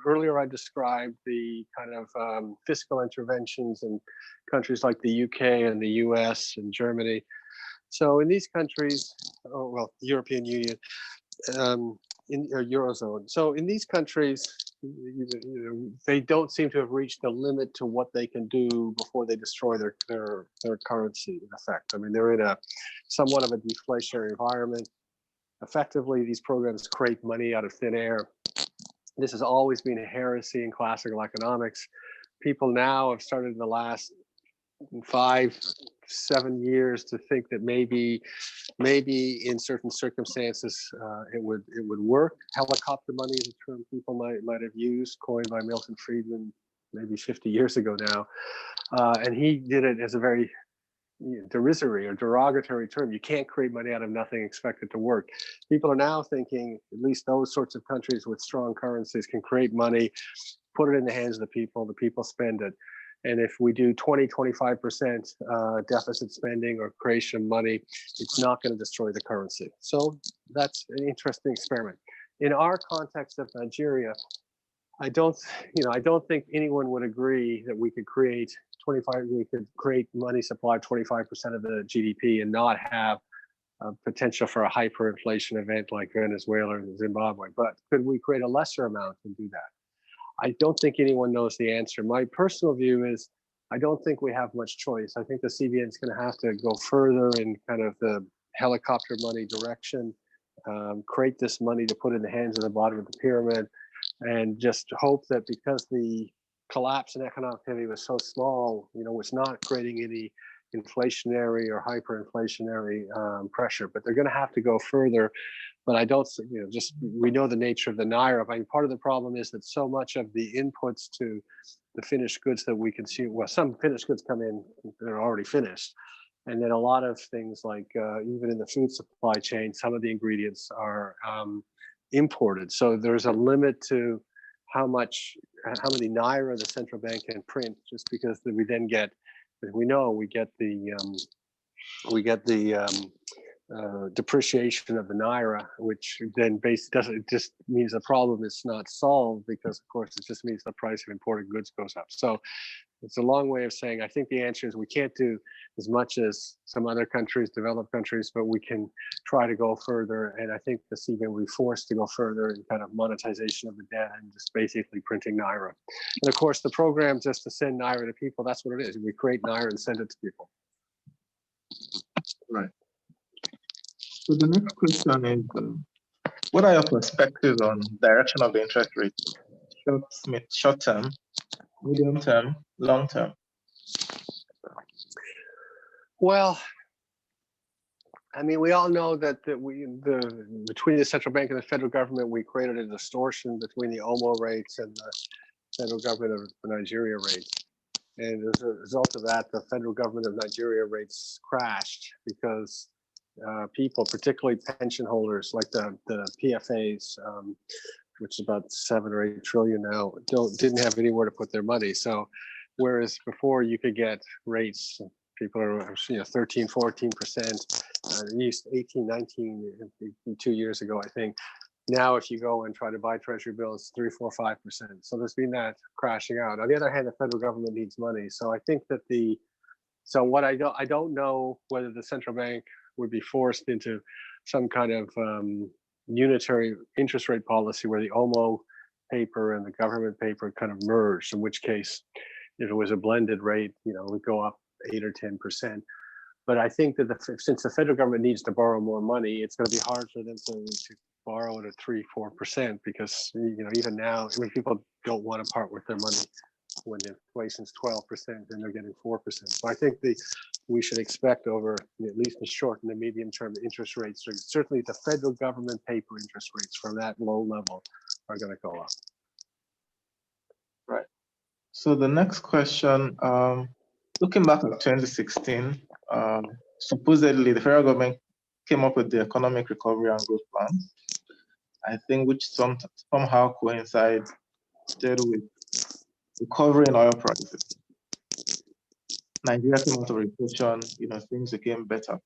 earlier I described, the kind of fiscal interventions in countries like the UK and the US and Germany. So in these countries, well, the European Union, in Eurozone. So in these countries, they don't seem to have reached the limit to what they can do before they destroy their currency, in effect. I mean, they're in a somewhat of a deflationary environment. Effectively, these programs create money out of thin air. This has always been a heresy in classical economics. People now have started in the last 5-7 years to think that maybe in certain circumstances it would work. Helicopter money is a term people might have used, coined by Milton Friedman maybe 50 years ago now, and he did it as a very derisory or derogatory term. You can't create money out of nothing, expect it to work. People are now thinking at least those sorts of countries with strong currencies can create money, put it in the hands of the people spend it. And if we do 20-25% deficit spending or creation of money, it's not going to destroy the currency. So that's an interesting experiment. In our context of Nigeria, I don't think anyone would agree that we could create money supply of 25% of the GDP and not have potential for a hyperinflation event like Venezuela or Zimbabwe. But could we create a lesser amount and do that? I don't think anyone knows the answer. My personal view is I don't think we have much choice. I think the CBN is going to have to go further in kind of the helicopter money direction, create this money to put in the hands of the bottom of the pyramid, and just hope that because the collapse in economic activity was so small, it's not creating any inflationary or hyperinflationary pressure. But they're going to have to go further. But I don't, we know the nature of the Naira. I mean, part of the problem is that so much of the inputs to the finished goods that we consume, well, some finished goods come in, they're already finished. And then a lot of things like even in the food supply chain, some of the ingredients are imported. So there's a limit to how many Naira the central bank can print, just because we then get, as we know, we get the depreciation of the Naira, which then it just means the problem is not solved, because of course it just means the price of imported goods goes up. So it's a long way of saying I think the answer is we can't do as much as some other countries, developed countries, but we can try to go further. And I think the CBN will be forced to go further in kind of monetization of the debt and just basically printing Naira. And of course, the program just to send Naira to people, that's what it is. We create Naira and send it to people. Right. So the next question is, what are your perspectives on direction of the interest rate? Short term, medium term, long term? Well, I mean, we all know that between the central bank and the federal government, we created a distortion between the OMO rates and the federal government of Nigeria rates. And as a result of that, the federal government of Nigeria rates crashed because people, particularly pension holders like the PFAs, which is about 7 or 8 trillion now, didn't have anywhere to put their money. So whereas before you could get rates, people are 13, 14%, used 18, 19, 2 years ago, I think. Now, if you go and try to buy treasury bills, 3, 4, 5%. So there's been that crashing out. On the other hand, the federal government needs money. So I think that I don't know whether the central bank would be forced into some kind of unitary interest rate policy where the OMO paper and the government paper kind of merged, in which case, if it was a blended rate, it would go up 8 or 10%. But I think that since the federal government needs to borrow more money, it's going to be hard for them to borrow at a 3, 4%, because even now, I mean, people don't want to part with their money when inflation's 12% and they're getting 4%. So I think we should expect over at least the short and the medium term interest rates, or certainly the federal government paper interest rates from that low level, are going to go up. Right. So the next question, looking back at 2016, supposedly the federal government came up with the Economic Recovery and Growth Plan, I think, which somehow coincided with recovery in oil prices. Nigeria came out of recession, things became better.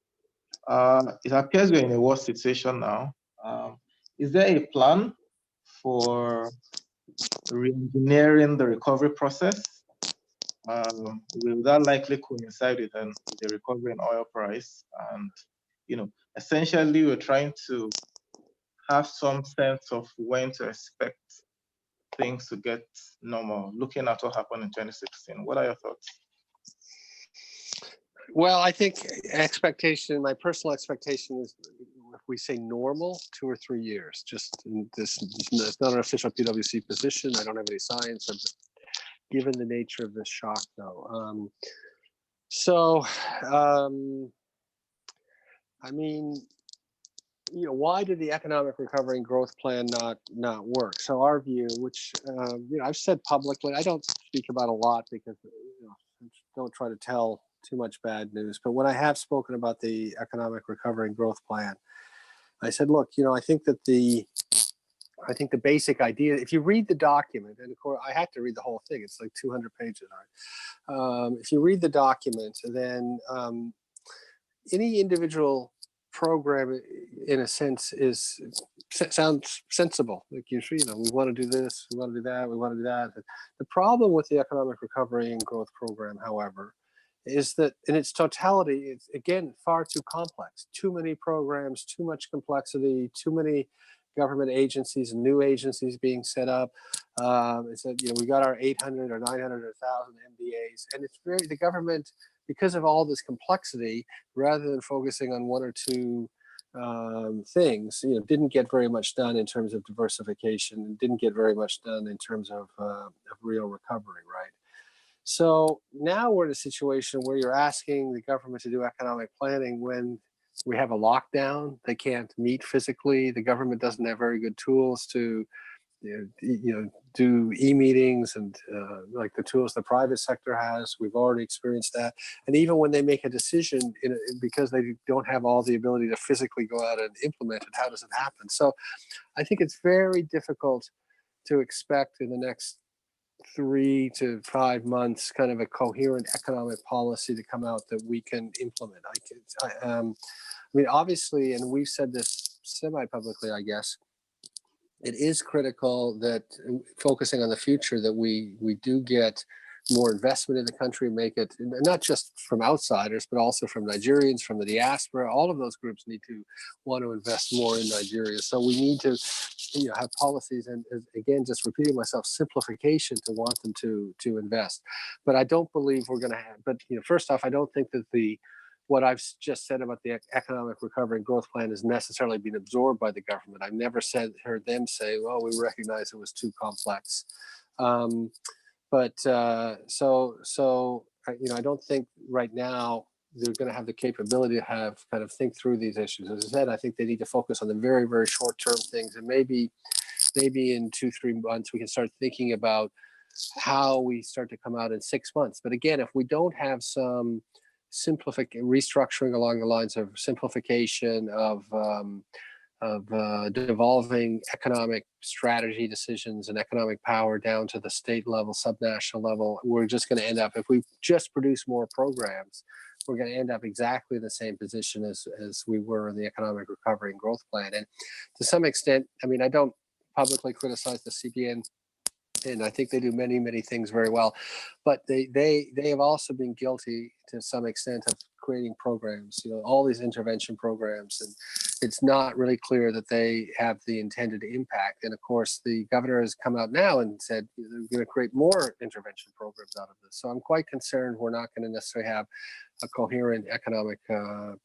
It appears we're in a worse situation now. Is there a plan for re-engineering the recovery process? Will that likely coincide with the recovery in oil price? And, essentially we're trying to have some sense of when to expect things to get normal, looking at what happened in 2016. What are your thoughts? Well, I think my personal expectation is, if we say normal, 2 or 3 years. Just this, it's not an official PwC position. I don't have any science. I'm just given the nature of this shock, though. I mean, why did the economic recovery and growth plan not work? So our view, which I've said publicly, I don't speak about a lot because don't try to tell too much bad news. But when I have spoken about the economic recovery and growth plan, I said, look, I think the basic idea, if you read the document, and of course I had to read the whole thing, it's like 200 pages, right? If you read the document, then any individual program, in a sense, sounds sensible. Like we want to do this, we want to do that, we want to do that. The problem with the economic recovery and growth program, however, is that in its totality, it's again far too complex. Too many programs, too much complexity, too many government agencies and new agencies being set up. It's that we got our 800 or 900 or 1,000 MDAs, and it's the government, because of all this complexity, rather than focusing on one or two things, didn't get very much done in terms of diversification, and didn't get very much done in terms of real recovery, right? So now we're in a situation where you're asking the government to do economic planning when we have a lockdown. They can't meet physically. The government doesn't have very good tools to do e-meetings and like the tools the private sector has. We've already experienced that. And even when they make a decision, because they don't have all the ability to physically go out and implement it, how does it happen? So I think it's very difficult to expect in the next 3 to 5 months kind of a coherent economic policy to come out that we can implement. I mean, obviously, and we've said this semi-publicly, I guess, it is critical that, focusing on the future, that we do get more investment in the country, make it not just from outsiders, but also from Nigerians, from the diaspora. All of those groups need to want to invest more in Nigeria. So we need to have policies, and again, just repeating myself, simplification to want them to invest. But I don't believe we're going to have, but first off, I don't think that what I've just said about the economic recovery and growth plan has necessarily been absorbed by the government. I've never heard them say, well, we recognize it was too complex. I don't think right now they're going to have the capability to kind of think through these issues. As I said, I think they need to focus on the very, very short-term things, and maybe in 2-3 months we can start thinking about how we start to come out in 6 months. But again, if we don't have some restructuring along the lines of simplification of devolving economic strategy decisions and economic power down to the state level, subnational level, we're just going to end up, if we just produce more programs, we're going to end up exactly in the same position as we were in the economic recovery and growth plan. And to some extent, I mean, I don't publicly criticize the CBN, and I think they do many, many things very well, but they have also been guilty to some extent of creating programs, all these intervention programs, and it's not really clear that they have the intended impact. And of course, the governor has come out now and said they're going to create more intervention programs out of this. So I'm quite concerned we're not going to necessarily have a coherent economic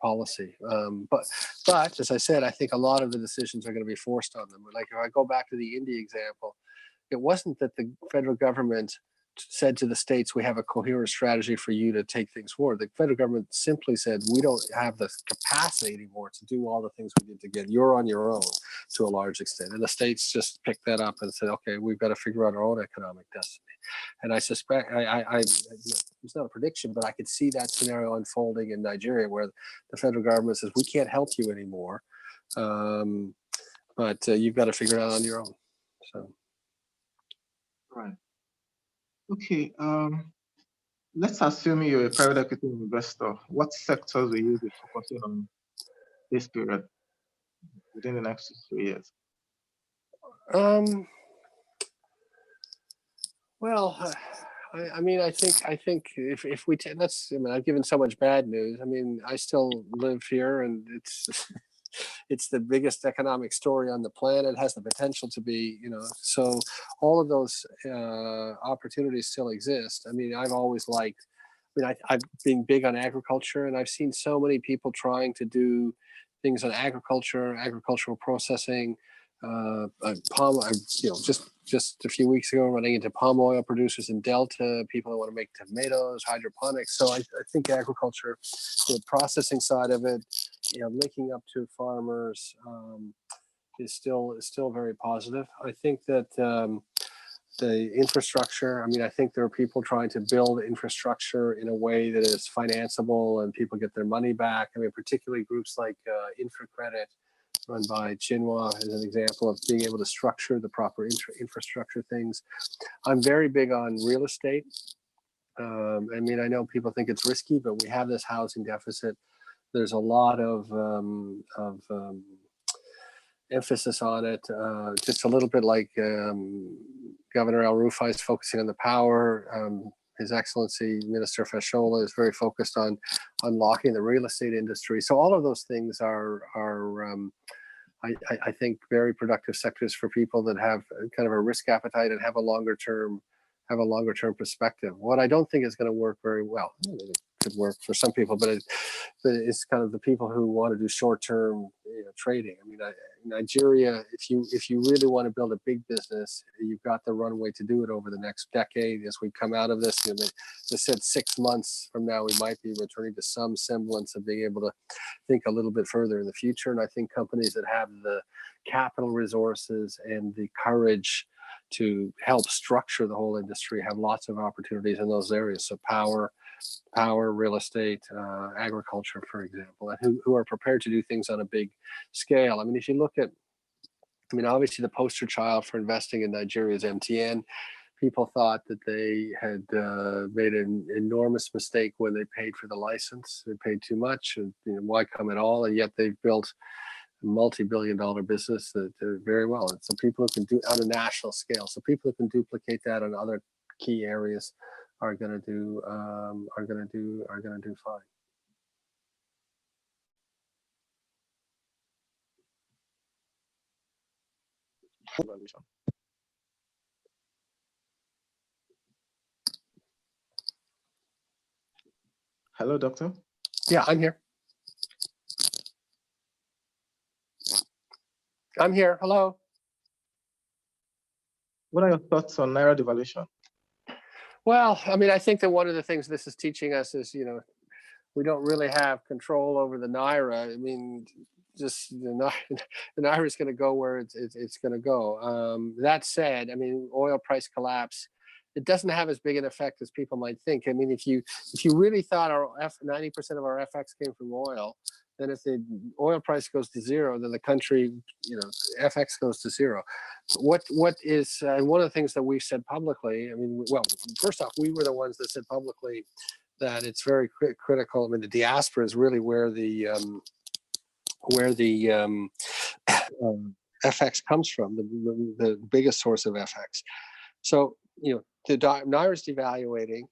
policy. But as I said, I think a lot of the decisions are going to be forced on them. Like if I go back to the India example, it wasn't that the federal government said to the states, we have a coherent strategy for you to take things forward. The federal government simply said, we don't have the capacity anymore to do all the things we did together. You're on your own to a large extent. And the states just picked that up and said, okay, we've got to figure out our own economic destiny. And I suspect, it's not a prediction, but I could see that scenario unfolding in Nigeria, where the federal government says, we can't help you anymore, but you've got to figure it out on your own. So. Right. Okay. let's assume you're a private equity investor. What sectors will you be focusing on this period within the next 3 years? Well, I mean, I think if we that's, I mean, I've given so much bad news. I mean, I still live here, and it's it's the biggest economic story on the planet. It has the potential to be, so all of those opportunities still exist. I mean, I've always liked. I mean, I've been big on agriculture, and I've seen so many people trying to do things on agriculture, agricultural processing, palm. Just a few weeks ago, running into palm oil producers in Delta, people that want to make tomatoes, hydroponics. So I think agriculture, the processing side of it, linking up to farmers, is still very positive. I think that the infrastructure, I mean, I think there are people trying to build infrastructure in a way that is financeable and people get their money back. I mean, particularly groups like InfraCredit, run by Chinua, as an example of being able to structure the proper infrastructure things. I'm very big on real estate. I mean, I know people think it's risky, but we have this housing deficit. There's a lot of emphasis on it, just a little bit like Governor El Rufai is focusing on the power. His Excellency Minister Fashola is very focused on unlocking the real estate industry. So all of those things are I think very productive sectors for people that have kind of a risk appetite and have a longer term perspective. What I don't think is going to work very well. It could work for some people, but it's kind of the people who want to do short-term trading. I mean, Nigeria, if you really want to build a big business, you've got the runway to do it over the next decade. As we come out of this, they said 6 months from now we might be returning to some semblance of being able to think a little bit further in the future. And I think companies that have the capital resources and the courage to help structure the whole industry have lots of opportunities in those areas. So power, real estate, agriculture, for example, and who are prepared to do things on a big scale. I mean, if you look at, obviously the poster child for investing in Nigeria is MTN. People thought that they had made an enormous mistake when they paid for the license. They paid too much, and why come at all? And yet they've built a multi-billion-dollar business that do very well. And so people who can do on a national scale, so people who can duplicate that in other key areas are going to do fine. Hello, Doctor. Yeah, I'm here. I'm here. Hello. What are your thoughts on Naira devaluation? Well, I mean, I think that one of the things this is teaching us is, we don't really have control over the Naira. I mean, just the Naira is going to go where it's going to go. That said, I mean, oil price collapse, it doesn't have as big an effect as people might think. I mean, if you really thought 90% of our FX came from oil, then if the oil price goes to zero, then the country, FX goes to zero. What is one of the things that we've said publicly? I mean, well, first off, we were the ones that said publicly that it's very critical. I mean, the diaspora is really where the FX comes from, the biggest source of FX. So, the Naira is devaluing,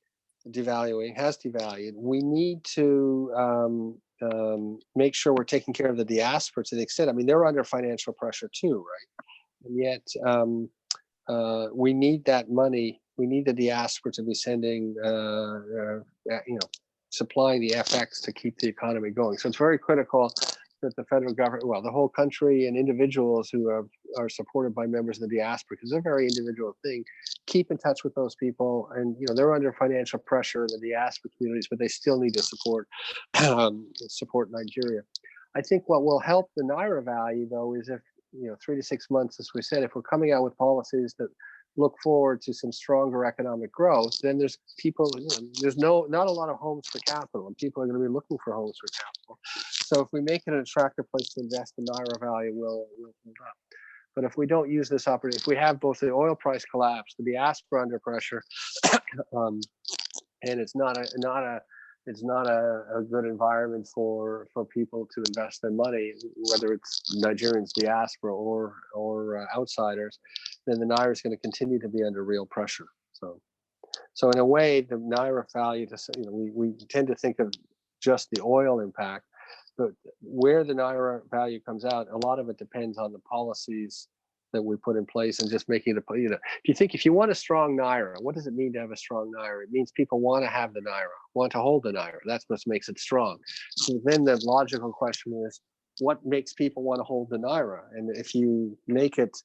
has devalued. We need to make sure we're taking care of the diaspora to the extent. I mean, they're under financial pressure too, right? And yet we need that money. We need the diaspora to be sending, supplying the FX to keep the economy going. So it's very critical that the federal government, well, the whole country and individuals who are supported by members of the diaspora, because it's a very individual thing, keep in touch with those people. And, they're under financial pressure in the diaspora communities, but they still need to support Nigeria. I think what will help the Naira value, though, is if, 3 to 6 months, as we said, if we're coming out with policies that look forward to some stronger economic growth, then there's people, there's not a lot of homes for capital, and people are going to be looking for homes for capital. So if we make it an attractive place to invest, the Naira value will hold up. But if we don't use this opportunity, if we have both the oil price collapse, the diaspora under pressure, and it's not a good environment for people to invest their money, whether it's Nigerians, diaspora, or outsiders. Then the naira is going to continue to be under real pressure. So in a way, the naira value, we tend to think of just the oil impact, but where the naira value comes out, a lot of it depends on the policies that we put in place and just making it, if you want a strong naira, what does it mean to have a strong naira? It means people want to have the naira, want to hold the naira. That's what makes it strong. So then the logical question is, what makes people want to hold the naira? And if you make it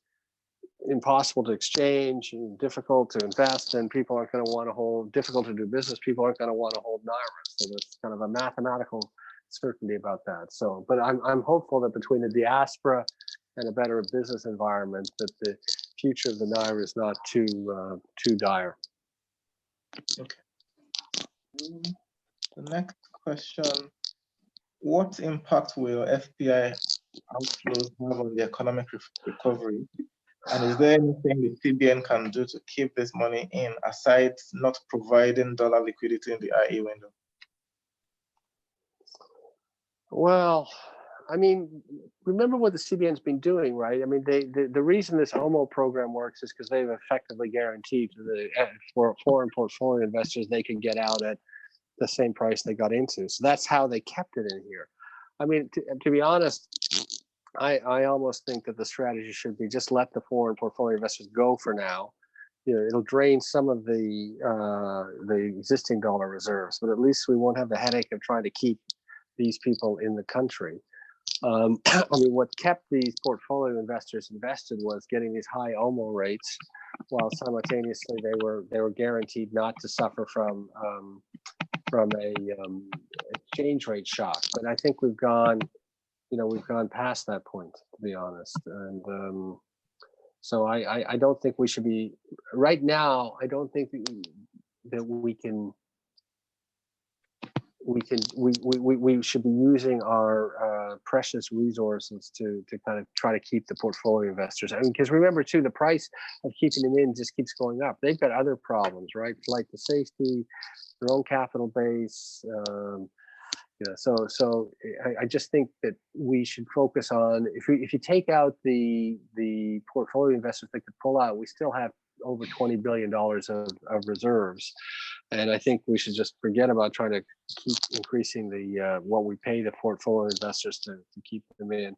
impossible to exchange and difficult to invest, then people aren't going to want to hold, difficult to do business, people aren't going to want to hold naira. So there's kind of a mathematical certainty about that. So, but I'm hopeful that between the diaspora and a better business environment, that the future of the naira is not too dire. Okay. The next question: what impact will FPI outflows have on the economic recovery? And is there anything the CBN can do to keep this money in, aside not providing dollar liquidity in the IE window? Well, I mean, remember what the CBN's been doing, right? I mean, the reason this OMO program works is because they've effectively guaranteed to for foreign portfolio investors they can get out at the same price they got into. So that's how they kept it in here. I mean, to be honest, I almost think that the strategy should be just let the foreign portfolio investors go for now. It'll drain some of the existing dollar reserves, but at least we won't have the headache of trying to keep these people in the country. I mean, what kept these portfolio investors invested was getting these high OMO rates, while simultaneously they were guaranteed not to suffer from a exchange rate shock. But I think we've gone past that point, to be honest. And so I don't think we should be right now. I don't think that we should be using our precious resources to kind of try to keep the portfolio investors. I mean, because remember too, the price of keeping them in just keeps going up. They've got other problems, right? Like the safety, their own capital base. So I just think that we should focus on, if you take out the portfolio investors that could pull out, we still have over $20 billion of reserves. And I think we should just forget about trying to keep increasing the what we pay the portfolio investors to keep them in,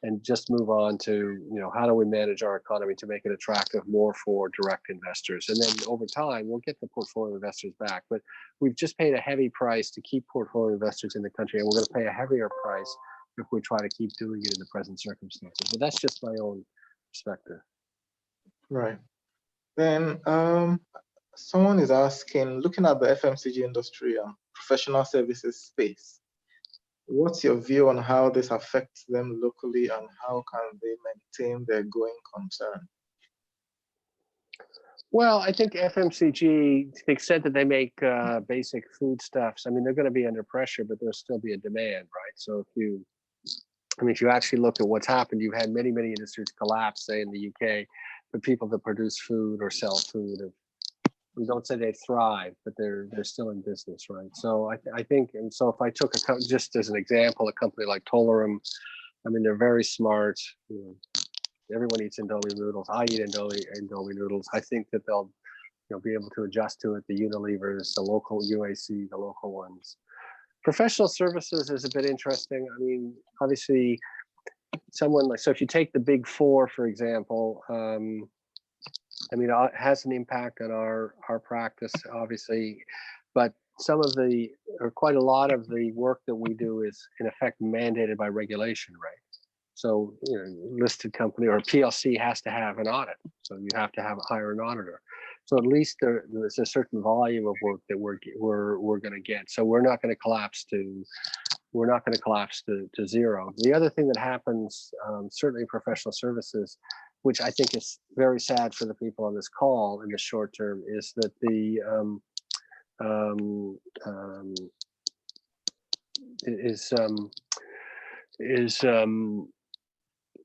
and just move on to, how do we manage our economy to make it attractive more for direct investors? And then over time, we'll get the portfolio investors back. But we've just paid a heavy price to keep portfolio investors in the country, and we're going to pay a heavier price if we try to keep doing it in the present circumstances. But that's just my own perspective. Right. Then someone is asking, looking at the FMCG industry and professional services space, what's your view on how this affects them locally, and how can they maintain their going concern? Well, I think FMCG, to the extent that they make basic foodstuffs, I mean, they're going to be under pressure, but there'll still be a demand, right? So if you actually look at what's happened, you've had many industries collapse, say in the UK, but people that produce food or sell food, we don't say they thrive, but they're still in business, right? So I think, and so if I took just as an example, a company like Tolerum, I mean, they're very smart. Everyone eats Indomie noodles. I eat Indomie noodles. I think that they'll be able to adjust to it. The Unilevers, the local UAC, the local ones. Professional services is a bit interesting. I mean, obviously, so if you take the big four, for example, I mean, it has an impact on our practice, obviously, but quite a lot of the work that we do is in effect mandated by regulation, right? So, listed company or PLC has to have an audit. So you have to hire an auditor. So at least there's a certain volume of work that we're going to get. So we're not going to collapse to zero. The other thing that happens, certainly in professional services, which I think is very sad for the people on this call in the short term, is that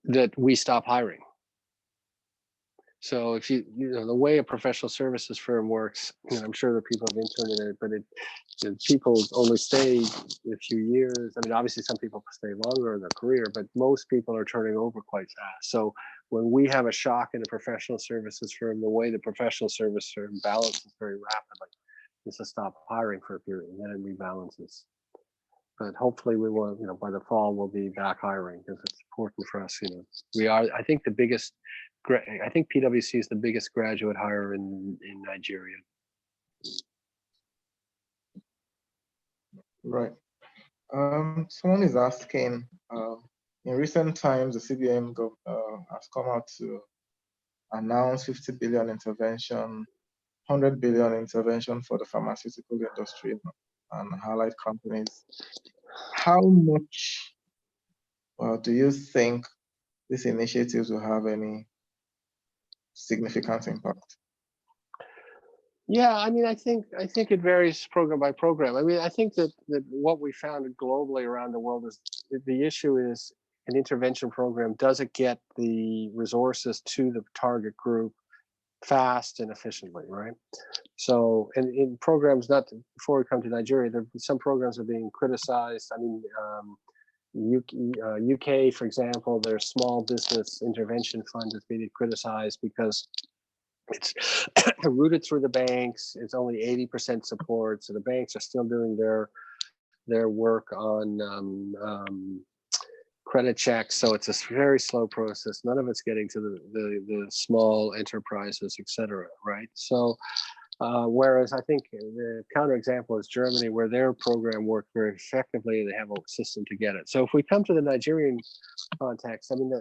that we stop hiring. So if you know the way a professional services firm works, and I'm sure that people have interned in it, but people only stay a few years. I mean, obviously some people stay longer in their career, but most people are turning over quite fast. So when we have a shock in a professional services firm, the way the professional service firm balances very rapidly is to stop hiring for a period, and then it rebalances. But hopefully we will, by the fall we'll be back hiring, because it's important for us. We are, I think, I think PwC is the biggest graduate hire in Nigeria. Right. Someone is asking, in recent times, the CBN has come out to announce 50 billion intervention, 100 billion intervention for the pharmaceutical industry and allied companies. How much do you think these initiatives will have any significant impact? Yeah, I mean, I think it varies program by program. I mean, I think that what we found globally around the world is the issue is an intervention program, does it get the resources to the target group fast and efficiently, right? So, and in programs, before we come to Nigeria, some programs are being criticized. I mean, UK, for example, their small business intervention fund is being criticized because it's routed through the banks. It's only 80% support, so the banks are still doing their work on credit checks. So it's a very slow process. None of it's getting to the small enterprises, etc. Right? So whereas I think the counterexample is Germany, where their program worked very effectively and they have a system to get it. So if we come to the Nigerian context, I mean,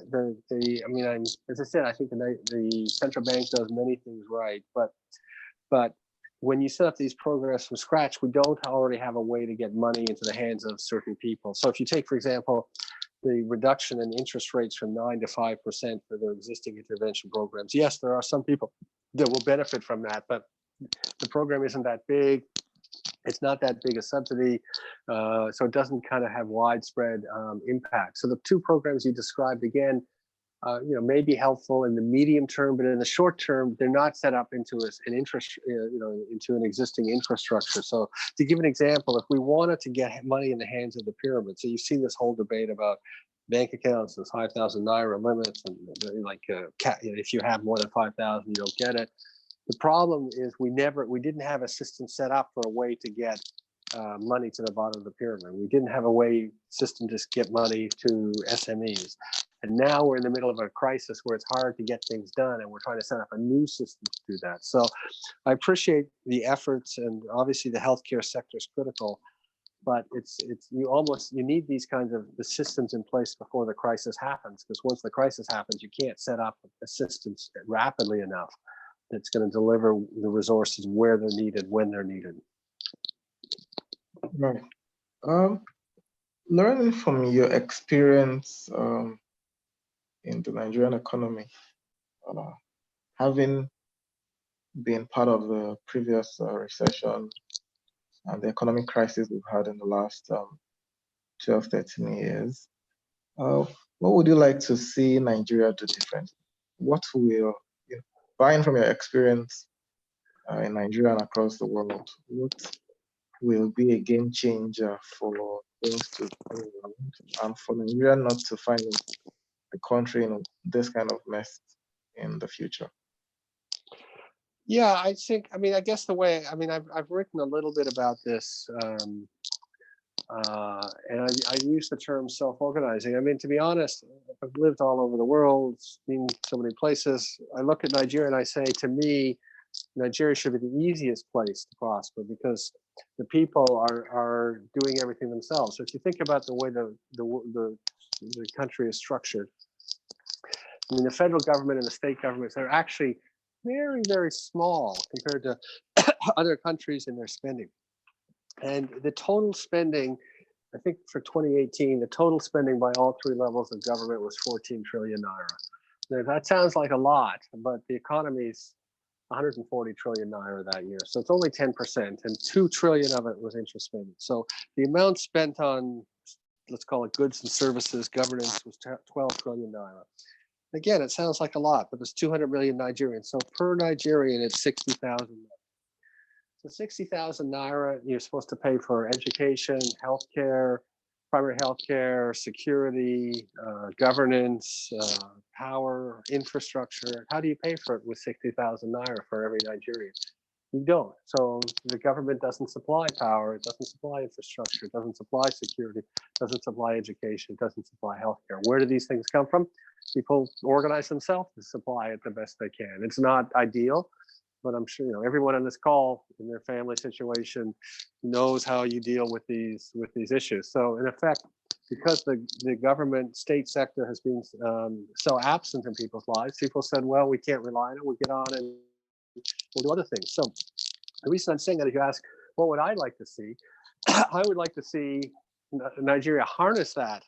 as I said, I think the central bank does many things right, but when you set up these programs from scratch, we don't already have a way to get money into the hands of certain people. So if you take, for example, the reduction in interest rates from 9 to 5% for the existing intervention programs, yes, there are some people that will benefit from that, but the program isn't that big. It's not that big a subsidy, so it doesn't kind of have widespread impact. So the two programs you described, again, may be helpful in the medium term, but in the short term, they're not set up into into an existing infrastructure. So to give an example, if we wanted to get money in the hands of the pyramid, so you've seen this whole debate about bank accounts and 5,000 naira limits, and if you have more than 5,000, you don't get it. The problem is we didn't have a system set up for a way to get money to the bottom of the pyramid. We didn't have a system to get money to SMEs. And now we're in the middle of a crisis where it's hard to get things done, and we're trying to set up a new system to do that. So I appreciate the efforts, and obviously the healthcare sector is critical, but you need these kinds of the systems in place before the crisis happens, because once the crisis happens, you can't set up assistance rapidly enough that's going to deliver the resources where they're needed, when they're needed. Right. Learning from your experience in the Nigerian economy, having been part of the previous recession and the economic crisis we've had in the last 12, 13 years, what would you like to see Nigeria do differently? What will, buying from your experience in Nigeria and across the world, what will be a game changer for things to go around and for Nigeria not to find the country in this kind of mess in the future? Yeah, I guess I've written a little bit about this, and I use the term self-organizing. I mean, to be honest, I've lived all over the world, been so many places. I look at Nigeria and I say, to me, Nigeria should be the easiest place to prosper, because the people are doing everything themselves. So if you think about the way the country is structured, I mean, the federal government and the state governments are actually very, very small compared to other countries in their spending. And the total spending, I think for 2018, the total spending by all three levels of government was 14 trillion naira. Now, that sounds like a lot, but the economy's 140 trillion naira that year. So it's only 10%, and 2 trillion of it was interest spending. So the amount spent on, let's call it goods and services, governance, was 12 trillion naira. Again, it sounds like a lot, but there's 200 million Nigerians. So per Nigerian, it's 60,000. So 60,000 naira, you're supposed to pay for education, healthcare, primary healthcare, security, governance, power, infrastructure. How do you pay for it with 60,000 naira for every Nigerian? You don't. So the government doesn't supply power, it doesn't supply infrastructure, it doesn't supply security, it doesn't supply education, it doesn't supply healthcare. Where do these things come from? People organize themselves to supply it the best they can. It's not ideal, but I'm sure everyone on this call in their family situation knows how you deal with these issues. So in effect, because the government state sector has been so absent in people's lives, people said, well, we can't rely on it. We'll get on and we'll do other things. So the reason I'm saying that, if you ask, what would I like to see? I would like to see Nigeria harness that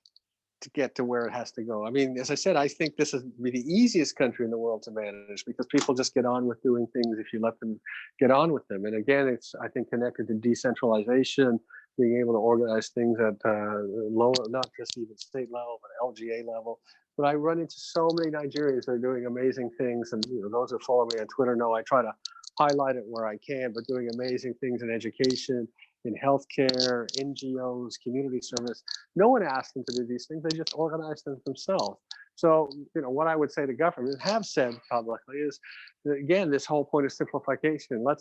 to get to where it has to go. I mean, as I said, I think this is the easiest country in the world to manage because people just get on with doing things if you let them get on with them. And again, it's, I think, connected to decentralization, being able to organize things at lower, not just even state level, but LGA level. But I run into so many Nigerians that are doing amazing things. And those who follow me on Twitter know I try to highlight it where I can, but doing amazing things in education, in healthcare, NGOs, community service. No one asked them to do these things. They just organized them themselves. So, what I would say to government, have said publicly, is, again, this whole point of simplification. Let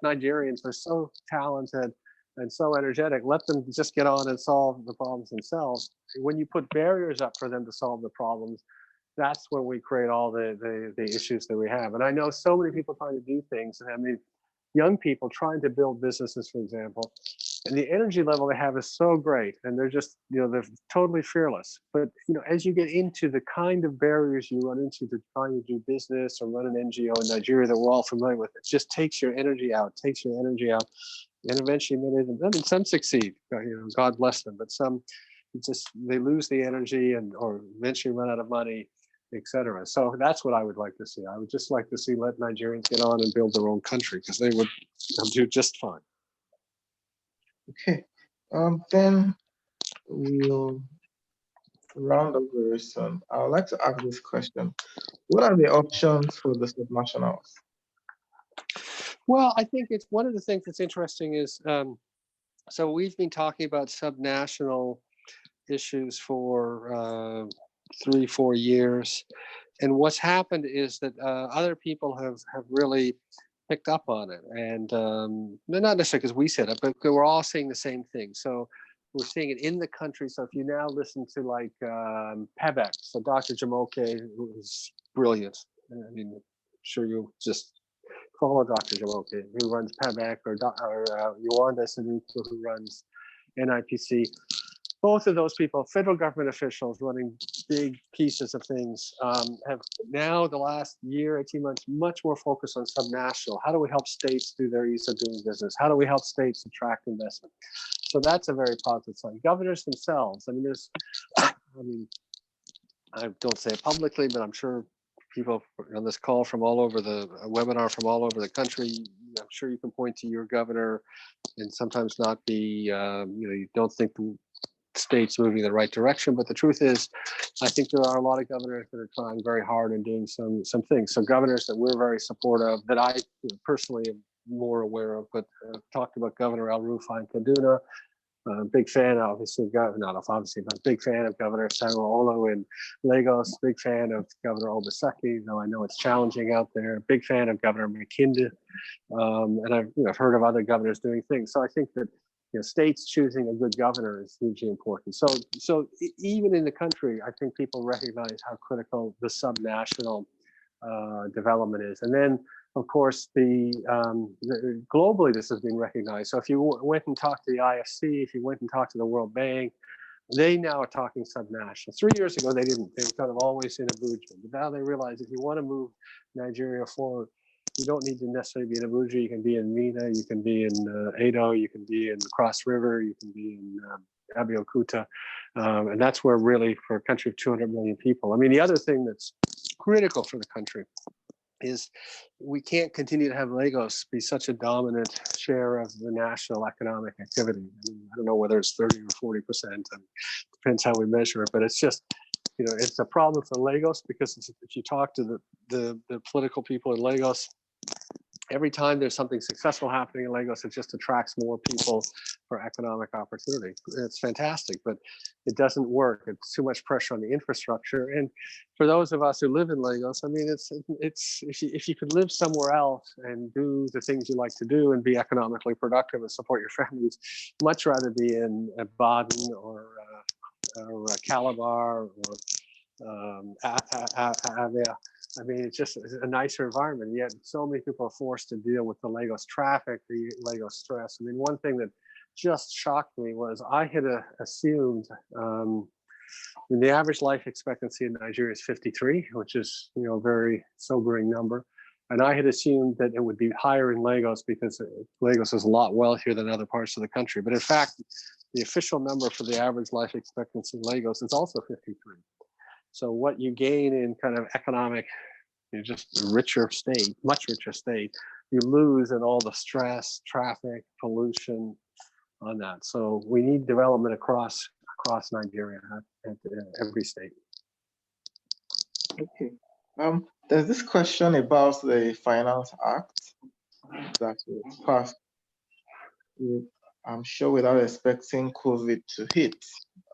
Nigerians, they're so talented and so energetic, let them just get on and solve the problems themselves. When you put barriers up for them to solve the problems, that's when we create all the issues that we have. And I know so many people trying to do things. I mean, young people trying to build businesses, for example, and the energy level they have is so great, and they're just, they're totally fearless. But as you get into the kind of barriers you run into to trying to do business or run an NGO in Nigeria that we're all familiar with, it just takes your energy out, and eventually some succeed. God bless them, but some they lose the energy or eventually run out of money, etc. So that's what I would like to see. I would just like to see let Nigerians get on and build their own country, because they would do just fine. Okay, then we'll round up very soon. I would like to ask this question: what are the options for the subnationals? Well, I think it's one of the things that's interesting is, so we've been talking about subnational issues for 3-4 years. And what's happened is that other people have really picked up on it. And not necessarily because we said it, but we're all saying the same thing. So we're seeing it in the country. So if you now listen to like PEBEC, so Dr. Jamoke, who is brilliant. I mean, I'm sure you just follow Dr. Jamoke, who runs PEBEC, or Yolanda Sanuko, who runs NIPC. Both of those people, federal government officials running big pieces of things, have now the last year, 18 months, much more focused on subnational. How do we help states do their ease of doing business? How do we help states attract investment? So that's a very positive sign. Governors themselves, I don't say it publicly, but I'm sure people on this call from all over the webinar from all over the country, I'm sure you can point to your governor and sometimes not be, you don't think the states moving in the right direction. But the truth is, I think there are a lot of governors that are trying very hard and doing some things. So governors that we're very supportive, that I personally am more aware of, but talked about Governor Al-Rufai Kaduna. Big fan, obviously, but big fan of Governor Sanwo-Olu in Lagos. Big fan of Governor Obaseki, though I know it's challenging out there. Big fan of Governor Makinde, and I've heard of other governors doing things. So I think that states choosing a good governor is hugely important. So even in the country, I think people recognize how critical the subnational development is. And then, of course, globally, this has been recognized. So if you went and talked to the IFC, if you went and talked to the World Bank, they now are talking subnational. 3 years ago, they didn't. They were kind of always in Abuja. But now they realize if you want to move Nigeria forward, you don't need to necessarily be in Abuja. You can be in Mina, you can be in Edo, you can be in Cross River, you can be in Abeokuta. And that's where really, for a country of 200 million people. I mean, the other thing that's critical for the country is we can't continue to have Lagos be such a dominant share of the national economic activity. I don't know whether it's 30 or 40%, depends how we measure it, but it's just, it's a problem for Lagos because if you talk to the political people in Lagos, every time there's something successful happening in Lagos, it just attracts more people for economic opportunity. It's fantastic, but it doesn't work. It's too much pressure on the infrastructure. And for those of us who live in Lagos, I mean, it's if you could live somewhere else and do the things you like to do and be economically productive and support your families, much rather be in Baden or Calabar or Avia. I mean, it's just a nicer environment. Yet so many people are forced to deal with the Lagos traffic, the Lagos stress. I mean, one thing that just shocked me was I had assumed the average life expectancy in Nigeria is 53, which is a very sobering number. And I had assumed that it would be higher in Lagos because Lagos is a lot wealthier than other parts of the country. But in fact, the official number for the average life expectancy in Lagos is also 53. So what you gain in kind of economic, just a richer state, much richer state, you lose in all the stress, traffic, pollution on that. So we need development across Nigeria at every state. Okay. There's this question about the Finance Act that was passed, I'm sure, without expecting COVID to hit.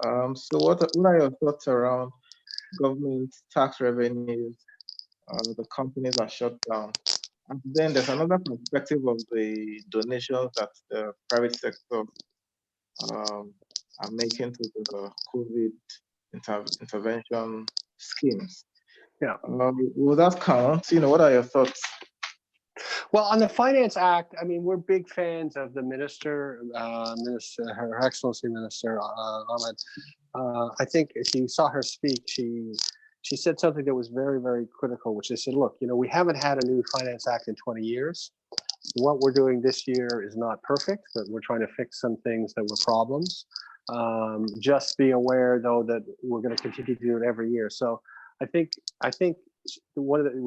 So what are your thoughts around government tax revenues? The companies are shut down. And then there's another perspective of the donations that the private sector are making to the COVID intervention schemes. Yeah. Will that count? What are your thoughts? Well, on the Finance Act, I mean, we're big fans of the minister, Her Excellency Minister Ahmed. I think if you saw her speak, she said something that was very, very critical, which is, look, we haven't had a new Finance Act in 20 years. What we're doing this year is not perfect, but we're trying to fix some things that were problems. Just be aware, though, that we're going to continue to do it every year. So I think we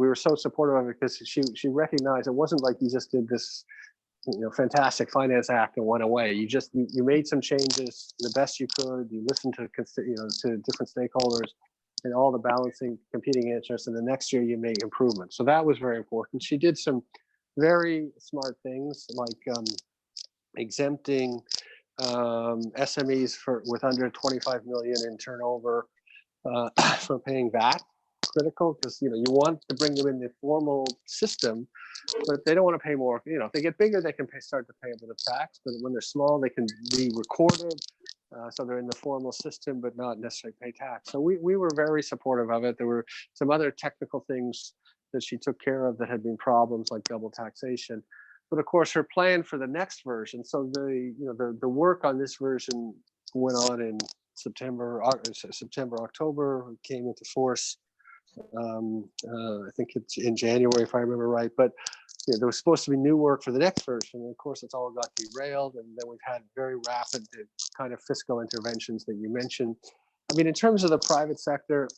were so supportive of it because she recognized it wasn't like you just did this fantastic Finance Act and went away. You made some changes the best you could. You listened to to different stakeholders and all the balancing competing interests, and the next year you make improvements. So that was very important. She did some very smart things like exempting SMEs with under 25 million in turnover for paying VAT. Critical, because you want to bring them in the formal system, but they don't want to pay more. If they get bigger, they can start to pay a bit of tax, but when they're small, they can be recorded, so they're in the formal system, but not necessarily pay tax. So we were very supportive of it. There were some other technical things that she took care of that had been problems, like double taxation. But of course, her plan for the next version. So the work on this version went on in September, October, came into force. I think it's in January, if I remember right. But there was supposed to be new work for the next version, and of course, it's all got derailed. And then we've had very rapid kind of fiscal interventions that you mentioned. I mean, in terms of the private sector,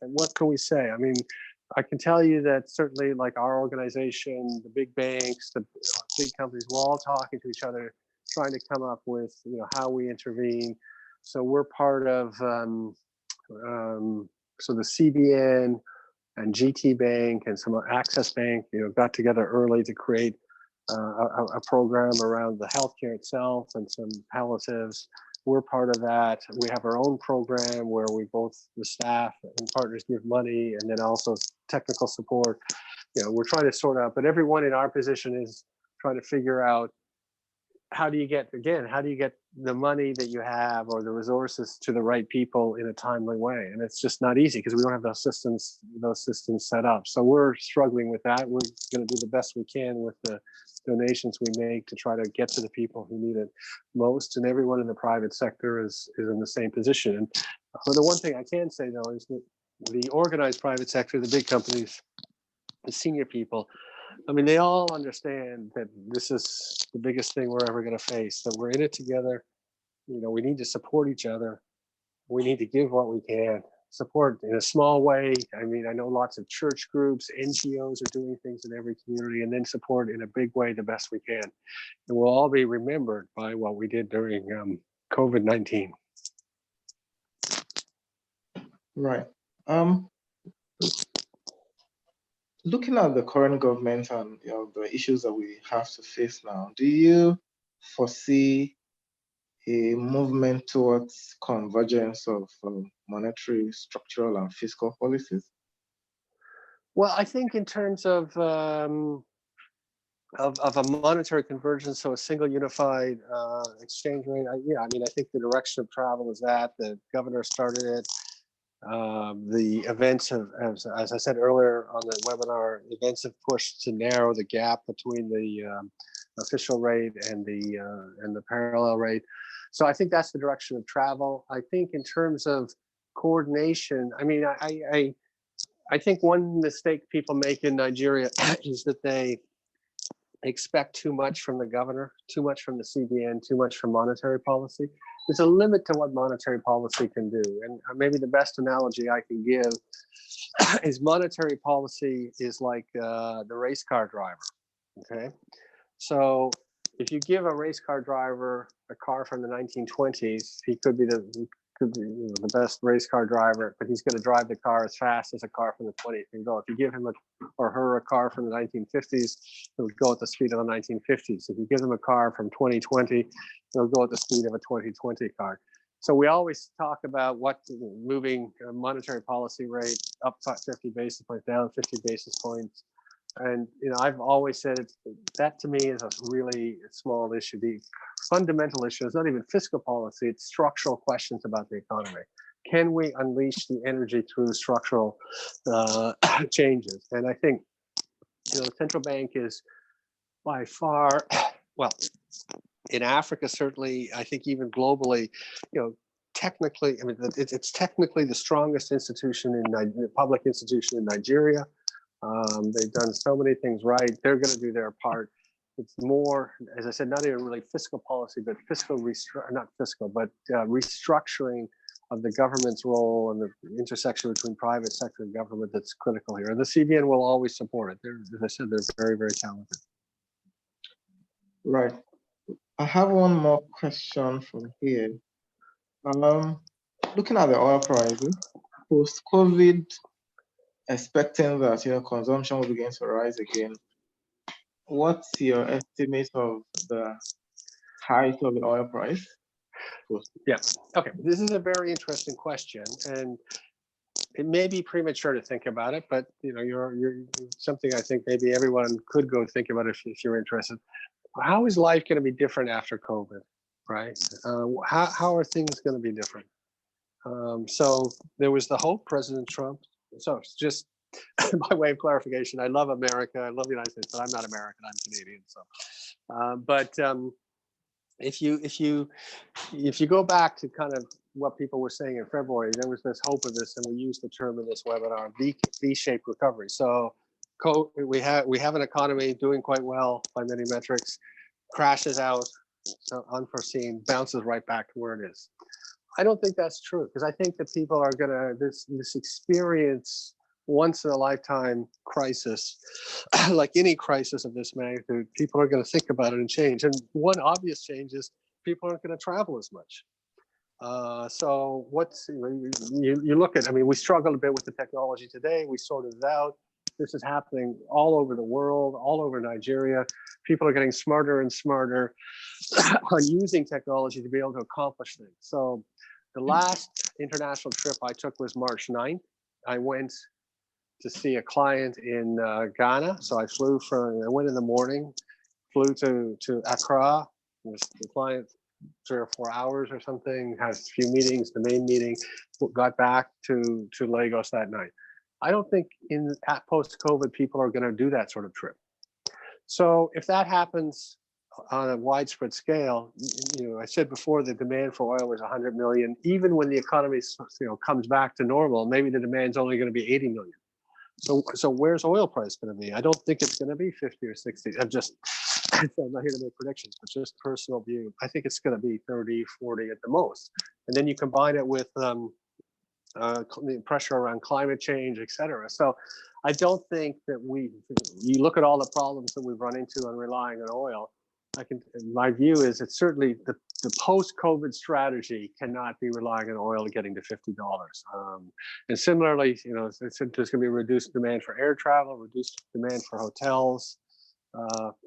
what can we say? I mean, I can tell you that certainly, like our organization, the big banks, the big companies, we're all talking to each other, trying to come up with how we intervene. So we're part of so the CBN and GT Bank and some Access Bank, got together early to create a program around the healthcare itself and some palliatives. We're part of that. We have our own program where the staff and partners give money, and then also technical support. We're trying to sort out, but everyone in our position is trying to figure out how do you get the money that you have or the resources to the right people in a timely way? And it's just not easy because we don't have those systems set up. So we're struggling with that. We're going to do the best we can with the donations we make to try to get to the people who need it most. And everyone in the private sector is in the same position. And the one thing I can say, though, is that the organized private sector, the big companies, the senior people, I mean, they all understand that this is the biggest thing we're ever going to face, that we're in it together. We need to support each other. We need to give what we can, support in a small way. I mean, I know lots of church groups, NGOs are doing things in every community, and then support in a big way the best we can. And we'll all be remembered by what we did during COVID-19. Right. Um, Looking at the current government and the issues that we have to face now, do you foresee a movement towards convergence of monetary, structural, and fiscal policies? Well, I think in terms of a monetary convergence, so a single unified exchange rate, I mean, I think the direction of travel is that. The governor started it. The events have, as I said earlier on the webinar, events have pushed to narrow the gap between the official rate and the parallel rate. So I think that's the direction of travel. I think in terms of coordination, I mean, I think one mistake people make in Nigeria is that they expect too much from the governor, too much from the CBN, too much from monetary policy. There's a limit to what monetary policy can do. And maybe the best analogy I can give is monetary policy is like the race car driver, okay? So if you give a race car driver a car from the 1920s, he could be the best race car driver, but he's going to drive the car as fast as a car from the 20s can go. If you give him or her a car from the 1950s, it would go at the speed of the 1950s. If you give them a car from 2020, it'll go at the speed of a 2020 car. So we always talk about what moving monetary policy rate up 50 basis points, down 50 basis points. And I've always said that to me is a really small issue. The fundamental issue is not even fiscal policy, it's structural questions about the economy. Can we unleash the energy through structural changes? And I think the central bank is by far, well, in Africa, certainly, I think even globally, technically, I mean, it's technically the strongest institution public institution in Nigeria. They've done so many things right. They're going to do their part. It's more, as I said, not even really fiscal policy, but restructuring of the government's role and the intersection between private sector and government that's critical here. And the CBN will always support it. As I said, they're very, very talented. Right. I have one more question from here. Looking at the oil prices, post-COVID, expecting that consumption will begin to rise again, what's your estimate of the height of the oil price? Yeah. Okay. This is a very interesting question, and it may be premature to think about it, but you're something I think maybe everyone could go think about if you're interested. How is life going to be different after COVID, right? How are things going to be different? So there was the hope, President Trump. So just by way of clarification, I love America, I love the United States, but I'm not American, I'm Canadian. So, if you go back to kind of what people were saying in February, there was this hope of this, and we used the term in this webinar, V-shaped recovery. So we have an economy doing quite well by many metrics, crashes out, so unforeseen, bounces right back to where it is. I don't think that's true, because I think that people are gonna this experience once in a lifetime crisis, like any crisis of this magnitude, people are going to think about it and change. And one obvious change is people aren't going to travel as much. So you look at, I mean, we struggled a bit with the technology today. We sorted it out. This is happening all over the world, all over Nigeria. People are getting smarter and smarter on using technology to be able to accomplish things. So the last international trip I took was March 9th. I went to see a client in Ghana. So I went in the morning, flew to Accra, was the client 3 or 4 hours or something, had a few meetings, the main meeting, got back to Lagos that night. I don't think at post-COVID, people are gonna do that sort of trip. So if that happens on a widespread scale, I said before the demand for oil was 100 million. Even when the economy comes back to normal, maybe the demand's only gonna be 80 million. So where's oil price going to be? I don't think it's going to be 50 or 60. I'm not here to make predictions, but just personal view. I think it's going to be 30, 40 at the most. And then you combine it with pressure around climate change, et cetera. So I don't think that you look at all the problems that we've run into on relying on oil. my view is it's certainly the post-COVID strategy cannot be relying on oil getting to $50. And similarly, there's going to be reduced demand for air travel, reduced demand for hotels,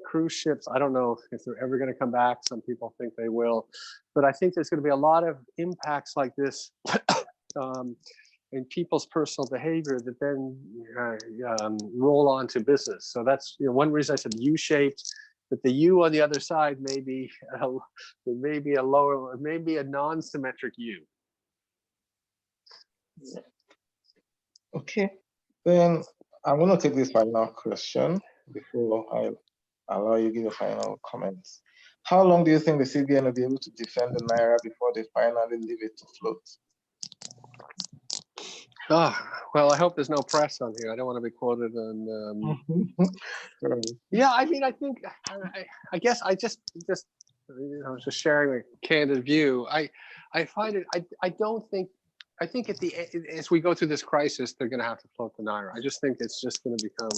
cruise ships. I don't know if they're ever going to come back. Some people think they will, but I think there's going to be a lot of impacts like this in people's personal behavior that then roll on to business. So that's one reason I said U-shaped. But the U on the other side may be a lower, maybe a non-symmetric U. Okay, then I'm going to take this final question before I allow you to give your final comments. How long do you think the CBN will be able to defend the Naira before they finally leave it to float? Well, I hope there's no press on here. I don't want to be quoted on. Yeah, I mean, I guess I just just sharing a candid view. I find it. I don't think. I think as we go through this crisis, they're going to have to float the Naira. I just think it's just going to become.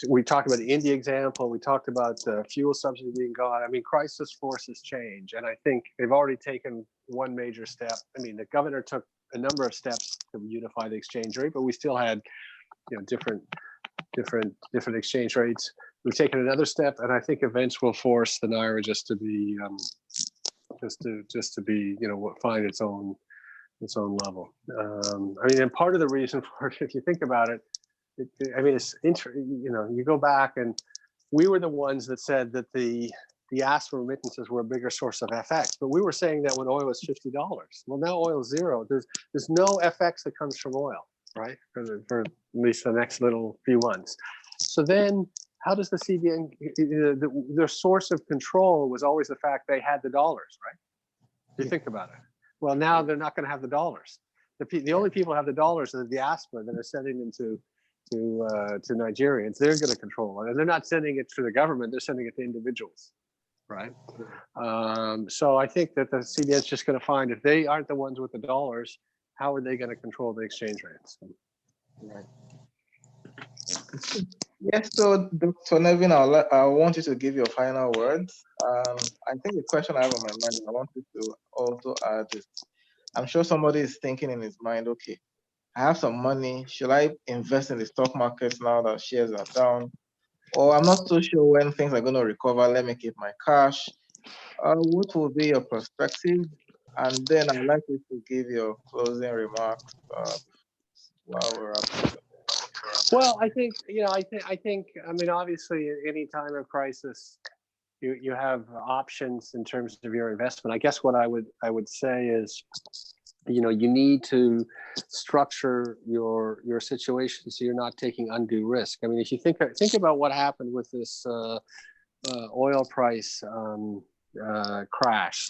We talked about the India example. We talked about the fuel subsidy being gone. I mean, crisis forces change, and I think they've already taken one major step. I mean, the governor took a number of steps to unify the exchange rate, but we still had, different exchange rates. We've taken another step, and I think events will force the Naira just to be, find its own level. I mean, and part of the reason for it, if you think about it, it's you go back, and we were the ones that said that the diaspora remittances were a bigger source of FX, but we were saying that when oil was $50. Well, now oil is zero. There's no FX that comes from oil, right? For at least the next little few months. So then, how does the CBN? Their source of control was always the fact they had the dollars, right? If you think about it. Well, now they're not going to have the dollars. The only people who have the dollars are the diaspora that are sending them to Nigerians. They're going to control it, and they're not sending it to the government. They're sending it to individuals, right? So I think that the CBN is just going to find if they aren't the ones with the dollars, how are they going to control the exchange rates? Right. Yes. So, Dr. Nevin, I want you to give your final words. I think the question I have on my mind, I want you to also add is, I'm sure somebody is thinking in his mind, okay, I have some money. Should I invest in the stock markets now that shares are down? Or I'm not so sure when things are going to recover. Let me keep my cash. What will be your perspective? And then I'd like you to give your closing remarks while we're up. Well, I think I mean, obviously, at any time of crisis, you have options in terms of your investment. I guess what I would say is, you need to structure your situation so you're not taking undue risk. I mean, if you think about what happened with this oil price crash,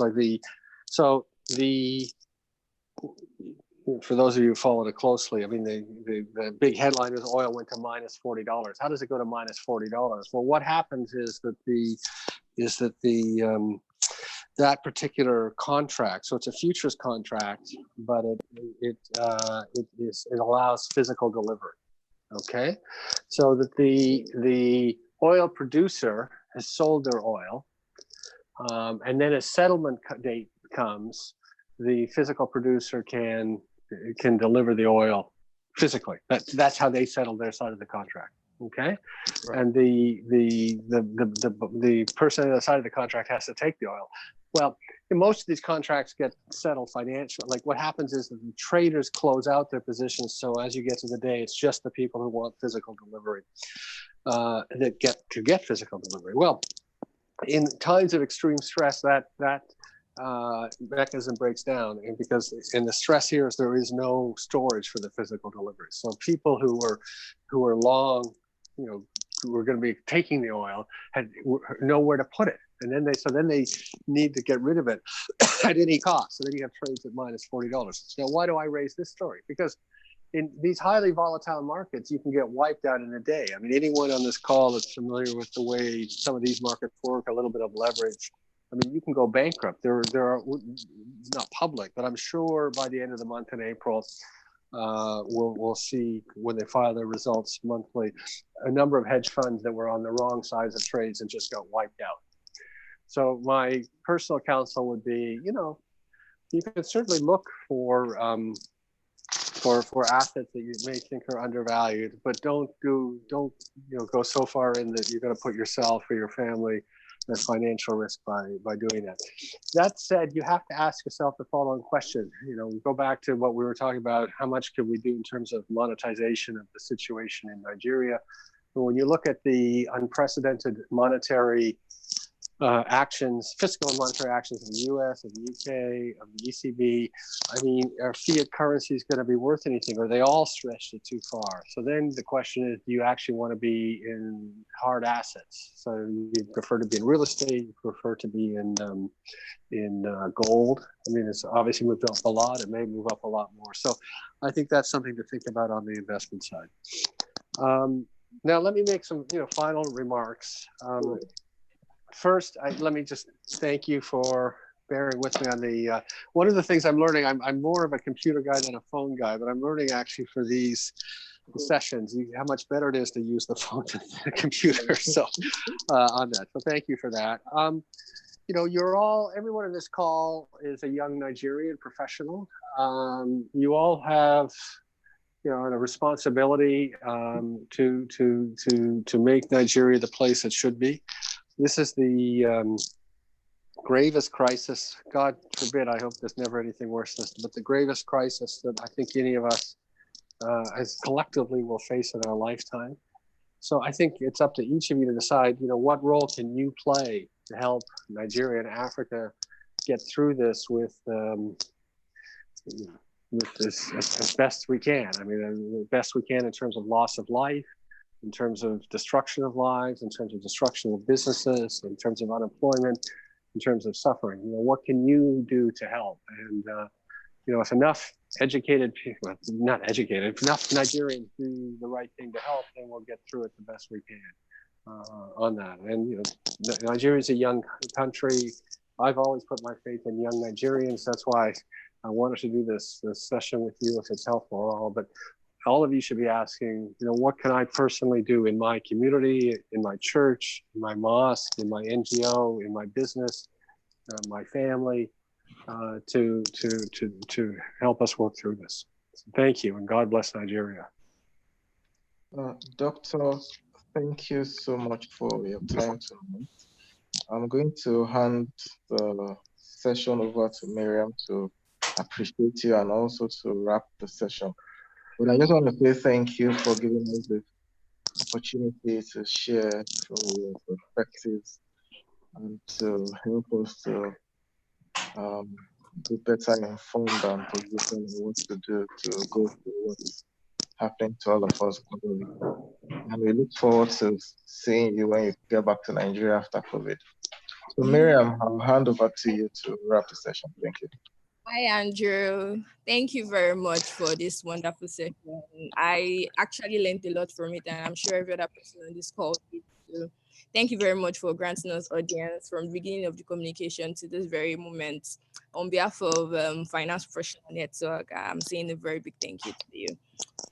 for those of you who followed it closely, I mean, the big headline is oil went to minus $40. How does it go to minus $40? Well, what happens is that that particular contract, so it's a futures contract, but it allows physical delivery. Okay, so that the oil producer has sold their oil, and then a settlement date comes. The physical producer can deliver the oil physically. That's how they settle their side of the contract. Okay, right. And the person on the other side of the contract has to take the oil. Well, most of these contracts get settled financially. Like what happens is that the traders close out their positions. So as you get to the day, it's just the people who want physical delivery that get physical delivery. Well, in times of extreme stress, that mechanism breaks down, and because in the stress here is there is no storage for the physical delivery. So people who were long, who were going to be taking the oil had nowhere to put it, and then they need to get rid of it at any cost. So then you have trades at minus $40. Now, why do I raise this story? Because in these highly volatile markets, you can get wiped out in a day. I mean, anyone on this call that's familiar with the way some of these markets work, a little bit of leverage. I mean, you can go bankrupt. There are, it's not public, but I'm sure by the end of the month in April, we'll see when they file their results monthly, a number of hedge funds that were on the wrong sides of trades and just got wiped out. So my personal counsel would be, you can certainly look for assets that you may think are undervalued, but don't go so far in that you're going to put yourself or your family at financial risk by doing that. That said, you have to ask yourself the following question. Go back to what we were talking about. How much can we do in terms of monetization of the situation in Nigeria? But when you look at the unprecedented monetary actions, fiscal and monetary actions of the US, of the UK, of the ECB, are fiat currencies going to be worth anything? Or are they all stretched it too far? So then the question is, do you actually want to be in hard assets? So you prefer to be in real estate, you prefer to be in gold. It's obviously moved up a lot. It may move up a lot more. So I think that's something to think about on the investment side. Now, let me make some final remarks. First, let me just thank you for bearing with me on the, one of the things I'm learning, I'm more of a computer guy than a phone guy, but I'm learning actually for these sessions, how much better it is to use the phone than the computer. So on that, so thank you for that. Everyone in this call is a young Nigerian professional. You all have a responsibility to make Nigeria the place it should be. This is the gravest crisis. God forbid, I hope there's never anything worse than this, but the gravest crisis that I think any of us as collectively will face in our lifetime. So I think it's up to each of you to decide, what role can you play to help Nigeria and Africa get through this with this as best we can. The best we can in terms of loss of life, in terms of destruction of lives, in terms of destruction of businesses, in terms of unemployment, in terms of suffering. What can you do to help? And if enough educated people, not educated, if enough Nigerians do the right thing to help, then we'll get through it the best we can on that. And Nigeria is a young country. I've always put my faith in young Nigerians. That's why I wanted to do this session with you, if it's helpful at all. But all of you should be asking, what can I personally do in my community, in my church, in my mosque, in my NGO, in my business, my family, to help us work through this. So thank you, and God bless Nigeria. Doctor, thank you so much for your time tonight. I'm going to hand the session over to Miriam to appreciate you and also to wrap the session. But I just want to say thank you for giving us the opportunity to share from your perspectives and to help us to be better informed and positioned on what to do to go through what's happening to all of us globally. And we look forward to seeing you when you get back to Nigeria after COVID. So Miriam, I'll hand over to you to wrap the session. Thank you. Hi, Andrew. Thank you very much for this wonderful session. I actually learned a lot from it, and I'm sure every other person on this call did too. Thank you very much for granting us audience from the beginning of the communication to this very moment. On behalf of Finance Professional Network, I'm saying a very big thank you to you.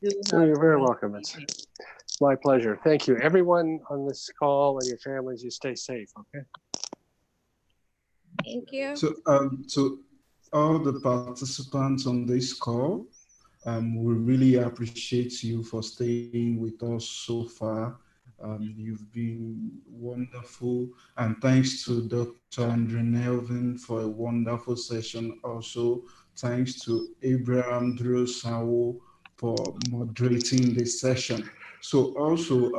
You're very welcome. It's my pleasure. Thank you. Everyone on this call and your families, you stay safe, okay? Thank you. So all the participants on this call, we really appreciate you for staying with us so far. You've been wonderful, and thanks to Dr. Andrew Nevin for a wonderful session. Also, thanks to Abraham Drosawo for moderating this session. So also,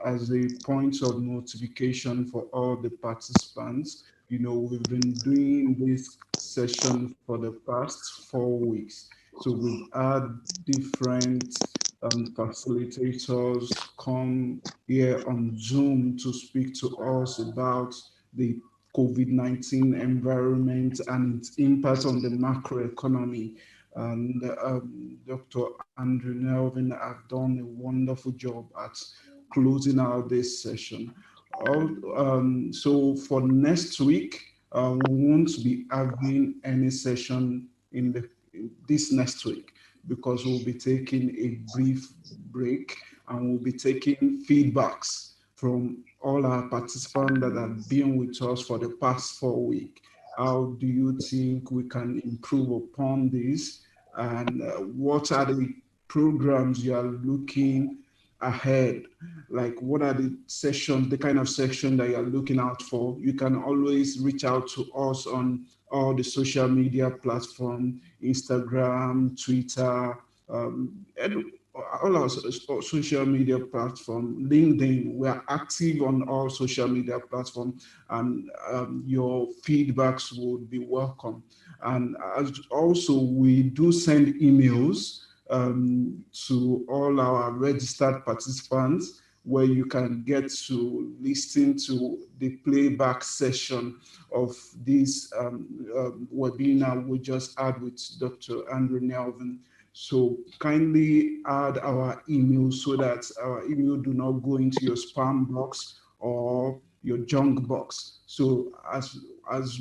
as a point of notification for all the participants, we've been doing this session for the past 4 weeks. So we've had different facilitators come here on Zoom to speak to us about the COVID-19 environment and its impact on the macroeconomy. And Dr. Andrew Nevin have done a wonderful job at closing out this session. So for next week, we won't be having any session in this next week. because we'll be taking a brief break and we'll be taking feedbacks from all our participants that have been with us for the past 4 weeks. How do you think we can improve upon this? And what are the programs you are looking ahead? Like, what are the sessions, the kind of section that you're looking out for? You can always reach out to us on all the social media platforms, Instagram, Twitter, and all our social media platform, LinkedIn. We are active on all social media platforms, and your feedbacks would be welcome. And also, we do send emails to all our registered participants, where you can get to listen to the playback session of this webinar we just had with Dr. Andrew Nevin. So kindly add our email so that our email do not go into your spam box or your junk box. So as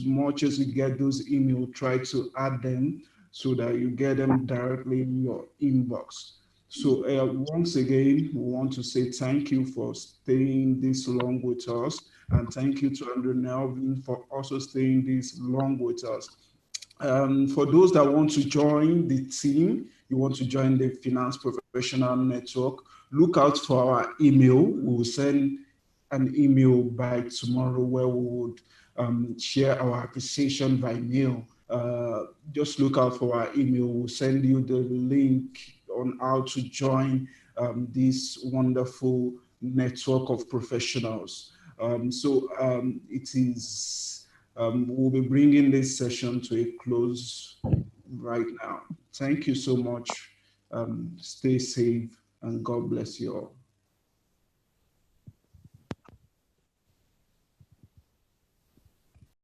much as you get those emails, try to add them so that you get them directly in your inbox. So once again, we want to say thank you for staying this long with us, and thank you to Andrew Nevin for also staying this long with us. For those that want to join the team, you want to join the Finance Professional Network, look out for our email. We will send an email by tomorrow where we would share our appreciation by mail. Just look out for our email. We'll send you the link on how to join this wonderful network of professionals. It is. We'll be bringing this session to a close right now. Thank you so much. Stay safe and God bless you all.